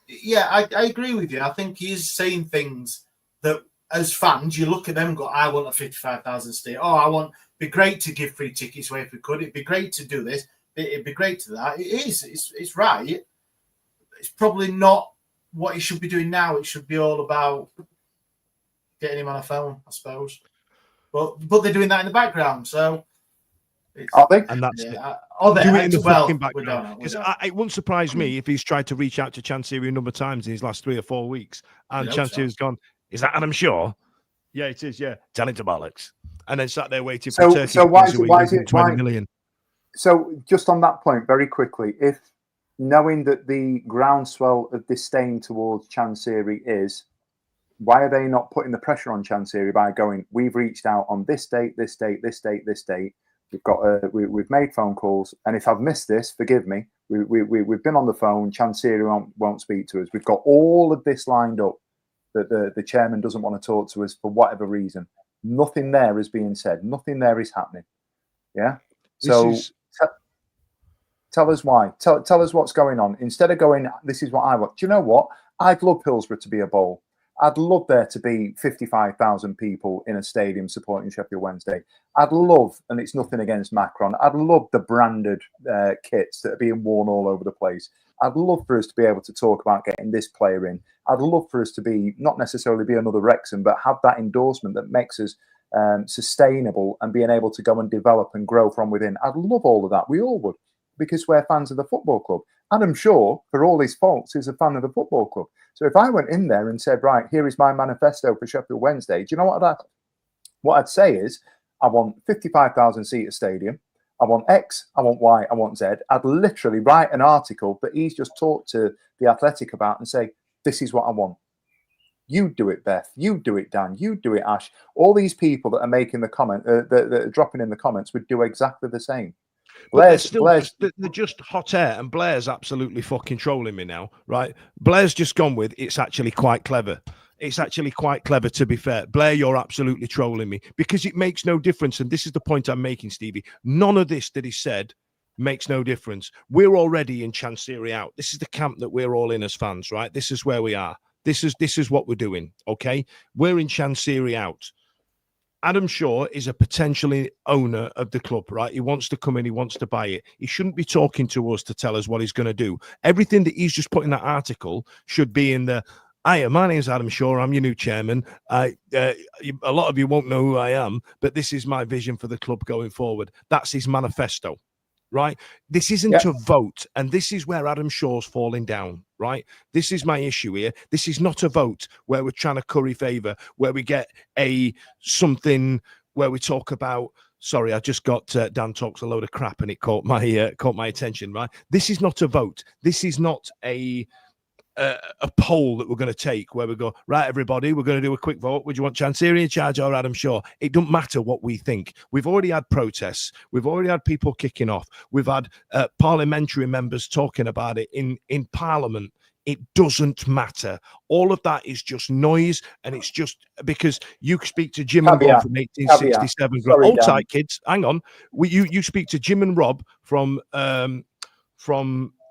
yeah, I agree with you. I think he is saying things that, as fans, you look at them and go, "I want a 55,000 seat. It'd be great to give free tickets away if we could. It'd be great to do this. It'd be great to that." It is. It's right. It's probably not what he should be doing now. It should be all about getting him on a phone, I suppose. But they're doing that in the background, so are they? And that's it. Do it in the fucking background. Because it wouldn't surprise me if he's tried to reach out to Chansiri a number of times in his last 3 or 4 weeks, and Chansiri's gone, "Is that Adam Shaw?" "Yeah, it is. Yeah, tell him to bollocks." And then sat there waiting for Turkey. So why is it 20 million? So just on that point, very quickly, if knowing that the groundswell of disdain towards Chansiri is, why are they not putting the pressure on Chansiri by going, "We've reached out on this date, this date, this date, this date. We've made phone calls, and if I've missed this, forgive me. We've been on the phone. Chansiri won't speak to us. We've got all of this lined up that the chairman doesn't want to talk to us for whatever reason." Nothing there is being said. Nothing there is happening. Yeah. So tell us why. Tell us what's going on. Instead of going, "This is what I want." Do you know what? I'd love Hillsborough to be a bowl. I'd love there to be 55,000 people in a stadium supporting Sheffield Wednesday. I'd love, and it's nothing against Macron, I'd love the branded kits that are being worn all over the place. I'd love for us to be able to talk about getting this player in. I'd love for us to be, not necessarily be another Wrexham, but have that endorsement that makes us sustainable and being able to go and develop and grow from within. I'd love all of that. We all would, because we're fans of the football club. Adam Shaw, for all his faults, is a fan of the football club. So if I went in there and said, "Right, here is my manifesto for Sheffield Wednesday," do you know what I'd say is, I want 55,000 seat stadium. I want X, I want Y, I want Z. I'd literally write an article that he's just talked to The Athletic about and say, "This is what I want. You do it, Beth. You do it, Dan. You do it, Ash." All these people that are making the comment, that are dropping in the comments, would do exactly the same. They're just hot air, and Blair's absolutely fucking trolling me now, right? Blair's just gone with, "It's actually quite clever." It's actually quite clever, to be fair. Blair, you're absolutely trolling me because it makes no difference. And this is the point I'm making, Stevie. None of this that he said makes no difference. We're already in Chansiri out. This is the camp that we're all in as fans, right? This is where we are. This is what we're doing, okay? We're in Chansiri out. Adam Shaw is a potentially owner of the club, right? He wants to come in, he wants to buy it. He shouldn't be talking to us to tell us what he's going to do. Everything that he's just put in that article should be in the, "Hiya, my name's Adam Shaw. I'm your new chairman. A lot of you won't know who I am, but this is my vision for the club going forward." That's his manifesto, right? This isn't a vote, and this is where Adam Shaw's falling down, right? This is my issue here. This is not a vote where we're trying to curry favor, where we get something where we talk about. Sorry, I just got Dan talks a load of crap, and it caught my attention, right? This is not a vote. This is not a poll that we're going to take where we go, right, everybody, we're going to do a quick vote. Would you want Chansiri in charge or Adam Shaw? It doesn't matter what we think. We've already had protests. We've already had people kicking off. We've had parliamentary members talking about it in Parliament. It doesn't matter. All of that is just noise, and it's just because you speak to Jim and Rob from 1867. Hold tight, kids. Hang on. You speak to Jim and Rob from the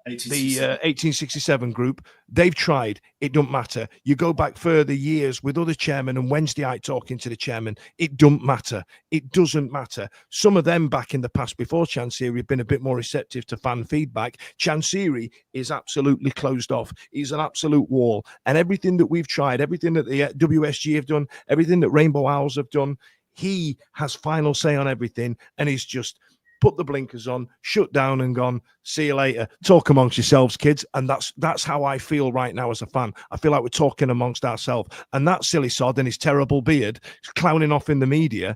1867 group. They've tried. It don't matter. You go back further years with other chairmen and Wednesday night talking to the chairman. It don't matter. It doesn't matter. Some of them back in the past before Chansiri have been a bit more receptive to fan feedback. Chansiri is absolutely closed off. He's an absolute wall. And everything that we've tried, everything that the WSG have done, everything that Rainbow Owls have done, he has final say on everything, and he's just put the blinkers on, shut down and gone, see you later. Talk amongst yourselves, kids. And that's how I feel right now as a fan. I feel like we're talking amongst ourselves. And that silly sod and his terrible beard clowning off in the media,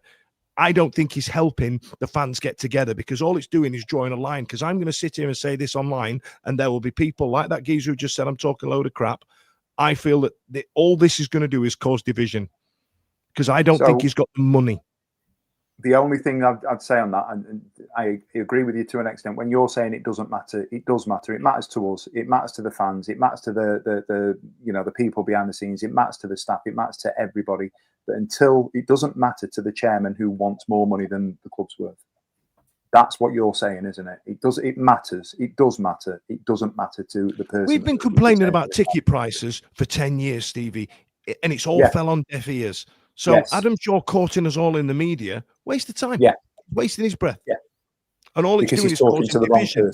I don't think he's helping the fans get together, because all it's doing is drawing a line. Because I'm going to sit here and say this online, and there will be people like that geezer who just said I'm talking a load of crap. I feel that all this is going to do is cause division, because I don't think he's got the money. The only thing I'd say on that, and I agree with you to an extent, when you're saying it doesn't matter, it does matter. It matters to us. It matters to the fans. It matters to the people behind the scenes. It matters to the staff. It matters to everybody. But until it doesn't matter to the chairman who wants more money than the club's worth. That's what you're saying, isn't it? It matters. It does matter. It doesn't matter to the person. We've been complaining about ticket prices for 10 years, Stevie, and it's all fell on deaf ears. So Adam Shaw courting us all in the media, waste of time, wasting his breath. Yeah. And all it's doing is causing division.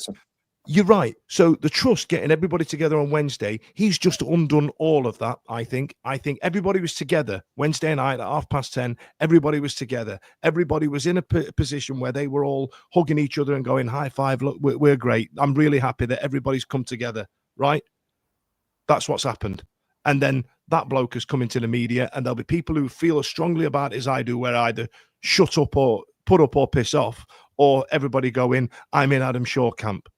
You're right. So the trust getting everybody together on Wednesday, he's just undone all of that, I think. I think everybody was together Wednesday night at 10:30. Everybody was together. Everybody was in a position where they were all hugging each other and going, high five, look, we're great. I'm really happy that everybody's come together, right? That's what's happened. And then that bloke has come into the media, and there'll be people who feel as strongly about it as I do, where either shut up or put up or piss off, or everybody go in, I'm in Adam Shaw camp.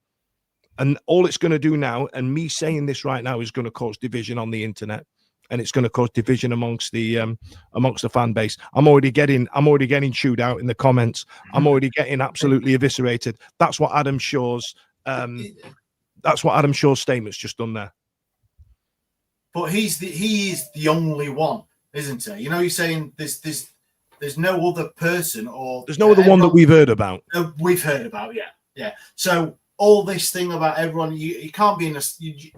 And all it's going to do now, and me saying this right now, is going to cause division on the internet, and it's going to cause division amongst the fan base. I'm already getting chewed out in the comments. I'm already getting absolutely eviscerated. That's what Adam Shaw's statement's just done there. But he is the only one, isn't he? You know, you're saying there's no other person, or there's no other one that we've heard about. We've heard about, yeah. So all this thing about everyone, you can't be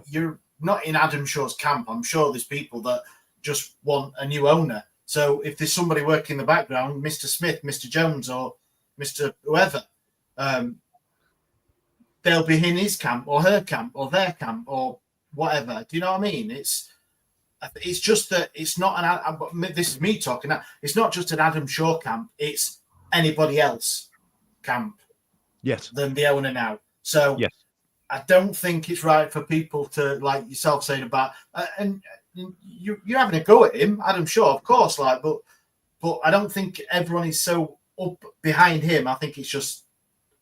you're not in Adam Shaw's camp. I'm sure there's people that just want a new owner. So if there's somebody working in the background, Mr. Smith, Mr. Jones, or Mr. whoever, they'll be in his camp or her camp or their camp or whatever. Do you know what I mean? It's just that it's not this is me talking now. It's not just an Adam Shaw camp. It's anybody else camp. Yes. Than the owner now. So yes. I don't think it's right for people to, like yourself saying about, and you're having a go at him, Adam Shaw, of course, but I don't think everyone is so up behind him. I think it's just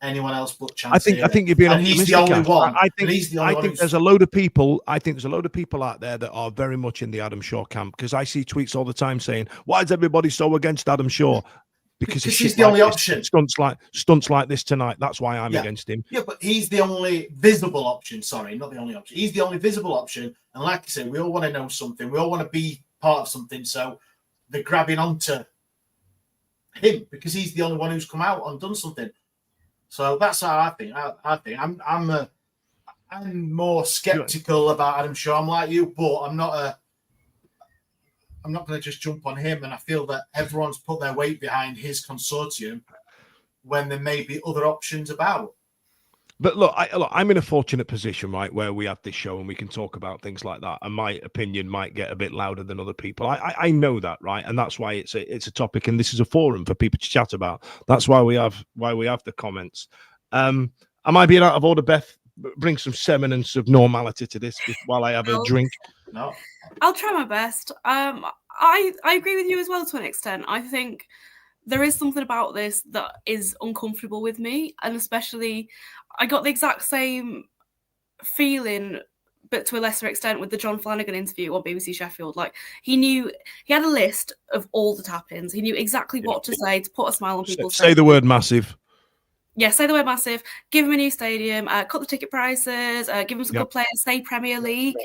anyone else but Chansiri. I think you're being optimistic. He's the only one. I think there's a load of people. I think there's a load of people out there that are very much in the Adam Shaw camp, because I see tweets all the time saying, "Why is everybody so against Adam Shaw?" Because he's the only option. Stunts like this tonight. That's why I'm against him. Yeah, but he's the only visible option. Sorry, not the only option. He's the only visible option. And like I said, we all want to know something. We all want to be part of something. So they're grabbing onto him because he's the only one who's come out and done something. So that's how I think. I'm more skeptical about Adam Shaw. I'm like you, but I'm not going to just jump on him. And I feel that everyone's put their weight behind his consortium when there may be other options about. But look, I'm in a fortunate position, right, where we have this show and we can talk about things like that, and my opinion might get a bit louder than other people. I know that, right, and that's why it's a topic, and this is a forum for people to chat about. That's why we have the comments. Am I being out of order, Beth? Bring some semblance of normality to this while I have a drink. No, I'll try my best. I agree with you as well to an extent. I think there is something about this that is uncomfortable with me, and especially I got the exact same feeling, but to a lesser extent, with the John Flanagan interview on BBC Sheffield. Like, he had a list of all the tap-ins. He knew exactly what to say to put a smile on people's faces. Say the word massive. Yeah, say the word massive. Give him a new stadium. Cut the ticket prices. Give him some good players. Say Premier League.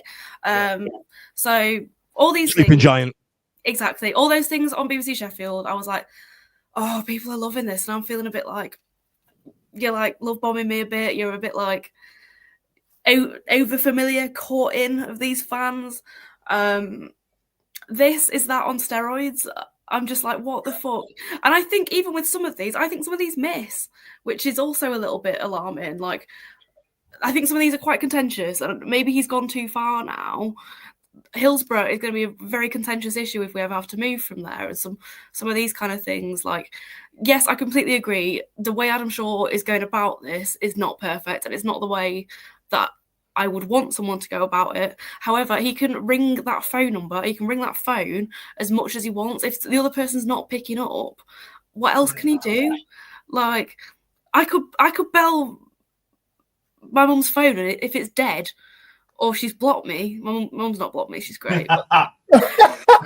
So all these Sleeping things. Giant. Exactly. All those things on BBC Sheffield. I was like, oh, people are loving this, and I'm feeling a bit like you're like love bombing me a bit. You're a bit like over familiar, caught in of these fans. This is that on steroids. I'm just like, what the fuck? And I think even with some of these, miss, which is also a little bit alarming. Like, I think some of these are quite contentious, and maybe he's gone too far now. Hillsborough is going to be a very contentious issue if we ever have to move from there. And some of these kind of things, like, yes, I completely agree. The way Adam Shaw is going about this is not perfect, and it's not the way that I would want someone to go about it. However, he can ring that phone number. He can ring that phone as much as he wants. If the other person's not picking up, what else can he do? Like, I could bell my mum's phone, and if it's dead, or she's blocked me. My mum's not blocked me. She's great. But I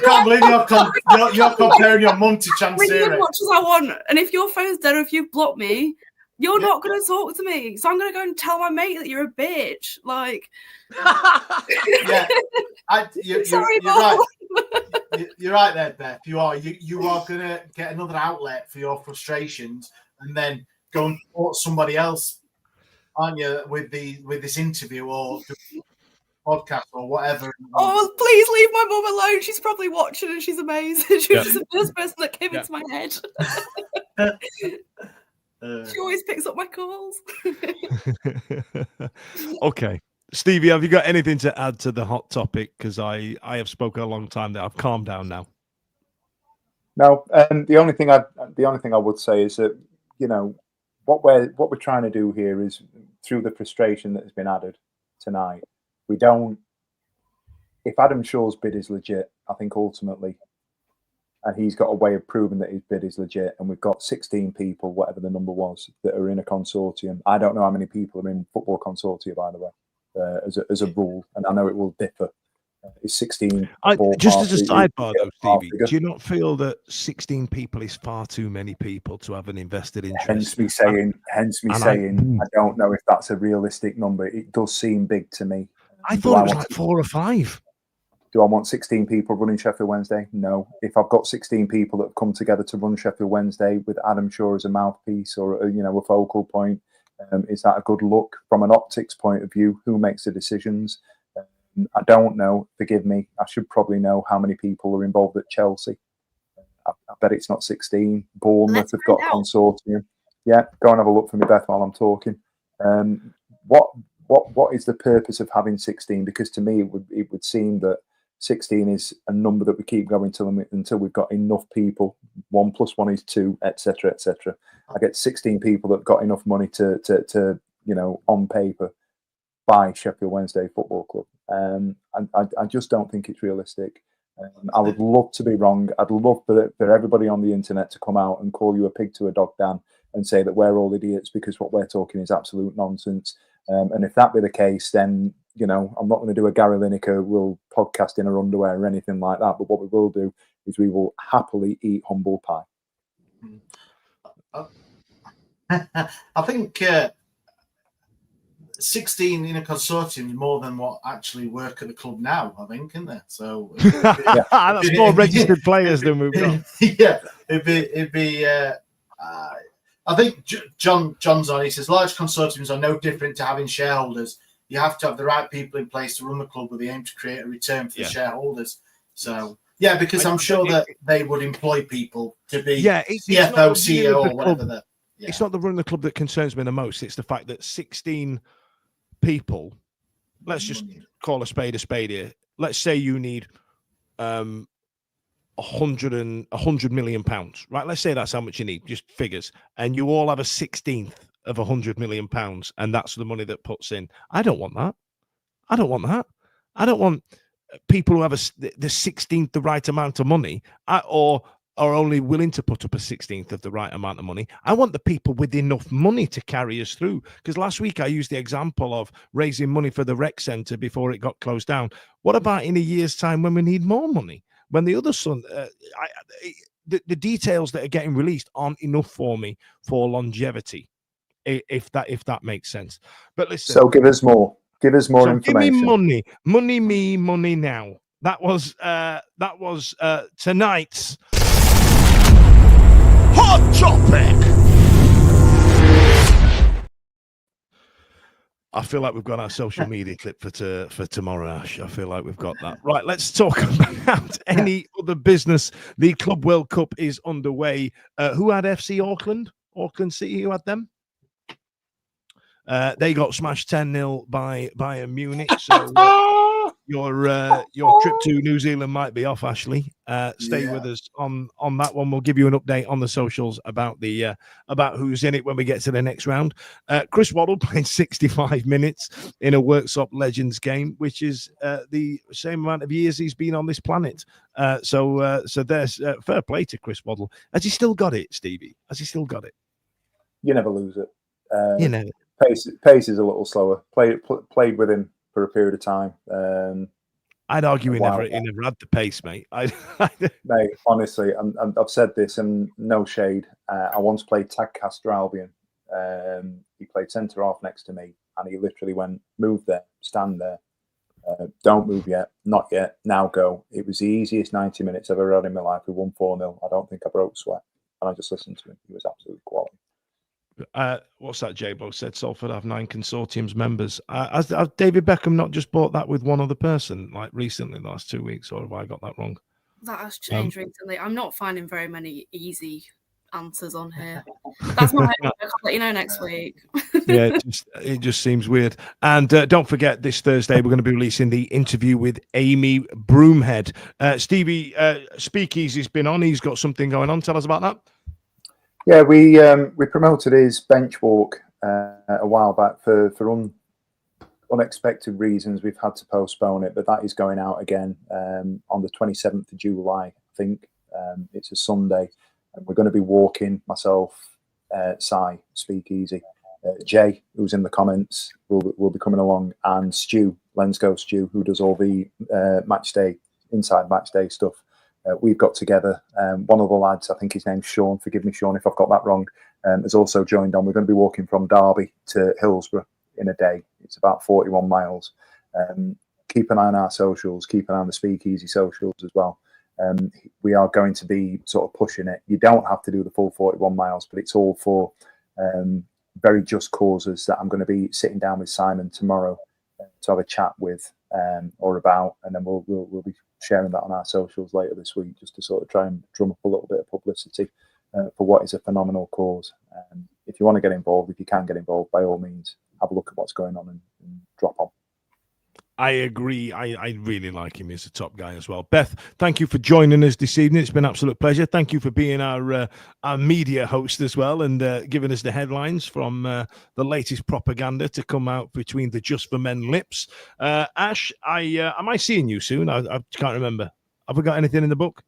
can't believe you're comparing your mum to ring Chansiri. as much as I want. And if your phone's dead or if you've blocked me, you're not going to talk to me. So I'm going to go and tell my mate that you're a bitch. Like, you're sorry, you're right. You're right there, Beth. You are going to get another outlet for your frustrations, and then go and support somebody else, aren't you? With this interview or podcast or whatever. oh, please leave my mum alone. She's probably watching and she's amazing. She was the first person that came into my head. She always picks up my calls. Okay. Stevie, have you got anything to add to the hot topic? Because I have spoken a long time now. I've calmed down now. No, the only thing I would say is that, you know, what we're trying to do here is, through the frustration that has been added tonight, we don't. If Adam Shaw's bid is legit, I think ultimately, and he's got a way of proving that his bid is legit, and we've got 16 people, whatever the number was, that are in a consortium. I don't know how many people are in football consortia, by the way, as a rule, and I know it will differ. It's 16. Just as a sidebar, though, Stevie, do you not feel that 16 people is far too many people to have an invested interest? Hence me saying, I don't know if that's a realistic number. It does seem big to me. I thought it was like 4 or 5. Do I want 16 people running Sheffield Wednesday? No. If I've got 16 people that have come together to run Sheffield Wednesday with Adam Shaw as a mouthpiece or a focal point, is that a good look from an optics point of view? Who makes the decisions? I don't know. Forgive me. I should probably know how many people are involved at Chelsea. I bet it's not 16. Bournemouth have got a consortium. Yeah, go and have a look for me, Beth, while I'm talking. What is the purpose of having 16? Because to me, it would seem that 16 is a number that we keep going until we've got enough people. 1 + 1 is 2, etc., etc. I get 16 people that have got enough money to on paper, buy Sheffield Wednesday Football Club. I just don't think it's realistic. I would love to be wrong. I'd love for everybody on the internet to come out and call you a pig to a dog, Dan, and say that we're all idiots because what we're talking is absolute nonsense. And if that be the case, then, I'm not going to do a Gary Lineker will podcast in our underwear or anything like that. But what we will do is we will happily eat humble pie. I think 16 in a consortium is more than what actually work at the club now, I think, isn't there? So that's more registered players than we've got. Yeah, it'd be. I think John's on. He says large consortiums are no different to having shareholders. You have to have the right people in place to run the club with the aim to create a return for the shareholders. So yeah, because I'm sure that they would employ people to be CFO, CEO, or whatever. It's not the run of the club that concerns me the most. It's the fact that 16 people, let's just call a spade here. Let's say you need 100 million pounds, right? Let's say that's how much you need, just figures. And you all have a 16th of 100 million pounds, and that's the money that puts in. I don't want that. I don't want people who have the 16th the right amount of money, or are only willing to put up a 16th of the right amount of money. I want the people with enough money to carry us through. Because last week I used the example of raising money for the rec centre before it got closed down. What about in a year's time when we need more money? When the other the details that are getting released aren't enough for me for longevity, if that makes sense. But listen, so give us more information. Give me money now. That was tonight's hot topic. I feel like we've got our social media clip for tomorrow, Ash. I feel like we've got that. Right, let's talk about any other business. The Club World Cup is underway. Who had FC Auckland? Auckland City, who had them? They got smashed 10-0 by Bayern Munich. So your trip to New Zealand might be off, Ashley. Stay with us on that one. We'll give you an update on the socials about about who's in it when we get to the next round. Chris Waddle played 65 minutes in a Worksop Legends game, which is the same amount of years he's been on this planet. So there's fair play to Chris Waddle. Has he still got it, Stevie? Has he still got it? You never lose it. You know, pace is a little slower. Played with him for a period of time. I'd argue he never had the pace, mate. Mate, honestly, I've said this, and no shade. I once played Tadcaster Albion. He played centre half next to me, and he literally went, "Move there, stand there, don't move yet, not yet, now go." It was the easiest 90 minutes I've ever had in my life. We won 4-0. I don't think I broke sweat, and I just listened to him. He was absolutely quality. What's that? J-Bo said Salford have 9 consortiums members. Has David Beckham not just bought that with one other person, like recently, the last 2 weeks, or have I got that wrong? That has changed recently. I'm not finding very many easy answers on here. That's my homework. I'll let you know next week. Yeah, it just seems weird. And don't forget, this Thursday we're going to be releasing the interview with Amy Broomhead. Stevie Speakeasy's been on. He's got something going on. Tell us about that. Yeah, we promoted his bench walk a while back for unexpected reasons. We've had to postpone it, but that is going out again on the 27th of July, I think. It's a Sunday, and we're going to be walking, myself, Cy, Speakeasy, Jay, who's in the comments, will be coming along, and Stu, Lensgo Stu, who does all the inside match day stuff. We've got together. One of the lads, I think his name's Sean, forgive me, Sean, if I've got that wrong, has also joined on. We're going to be walking from Derby to Hillsborough in a day. It's about 41 miles. Keep an eye on our socials, keep an eye on the Speakeasy socials as well. We are going to be sort of pushing it. You don't have to do the full 41 miles, but it's all for very just causes that I'm going to be sitting down with Simon tomorrow to have a chat with or about, and then we'll be sharing that on our socials later this week, just to sort of try and drum up a little bit of publicity for what is a phenomenal cause. If you want to get involved, if you can get involved, by all means, have a look at what's going on and drop on. I agree. I really like him. He's a top guy as well. Beth, thank you for joining us this evening. It's been an absolute pleasure. Thank you for being our media host as well, and giving us the headlines from the latest propaganda to come out between the Just for Men lips. Ash, am I seeing you soon? I can't remember. Have we got anything in the book?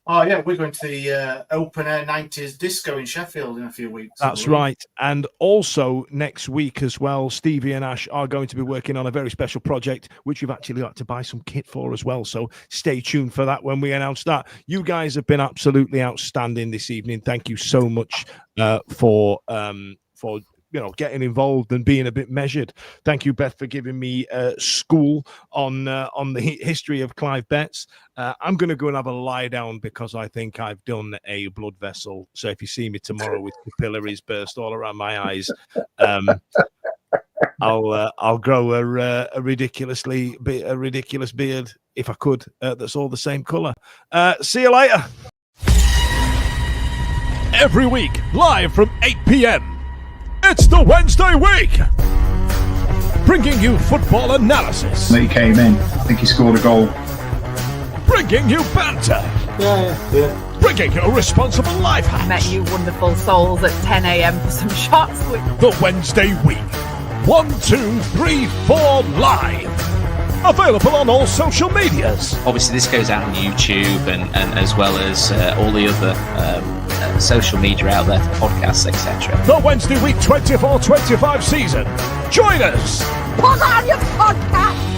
Oh, yeah, we're going to the Open Air 90s Disco in Sheffield in a few weeks. That's right. And also next week as well, Stevie and Ash are going to be working on a very special project, which we've actually got to buy some kit for as well. So stay tuned for that when we announce that. You guys have been absolutely outstanding this evening. Thank you so much for getting involved and being a bit measured. Thank you, Beth, for giving me school on the history of Clive Betts. I'm going to go and have a lie down because I think I've done a blood vessel. So if you see me tomorrow with capillaries burst all around my eyes, I'll grow a ridiculous beard if I could. That's all the same colour. See you later. Every week, live from 8 p.m. It's the Wednesday week, bringing you football analysis. He came in. I think he scored a goal. Bringing you banter. Yeah. Bringing you responsible life hacks. Met you wonderful souls at 10 a.m. for some shots. The Wednesday week. 1, 2, 3, 4 live. Available on all social medias. Obviously, this goes out on YouTube and as well as all the other social media out there, podcasts, etc. The Wednesday week 24-25 season. Join us. Put on your podcast.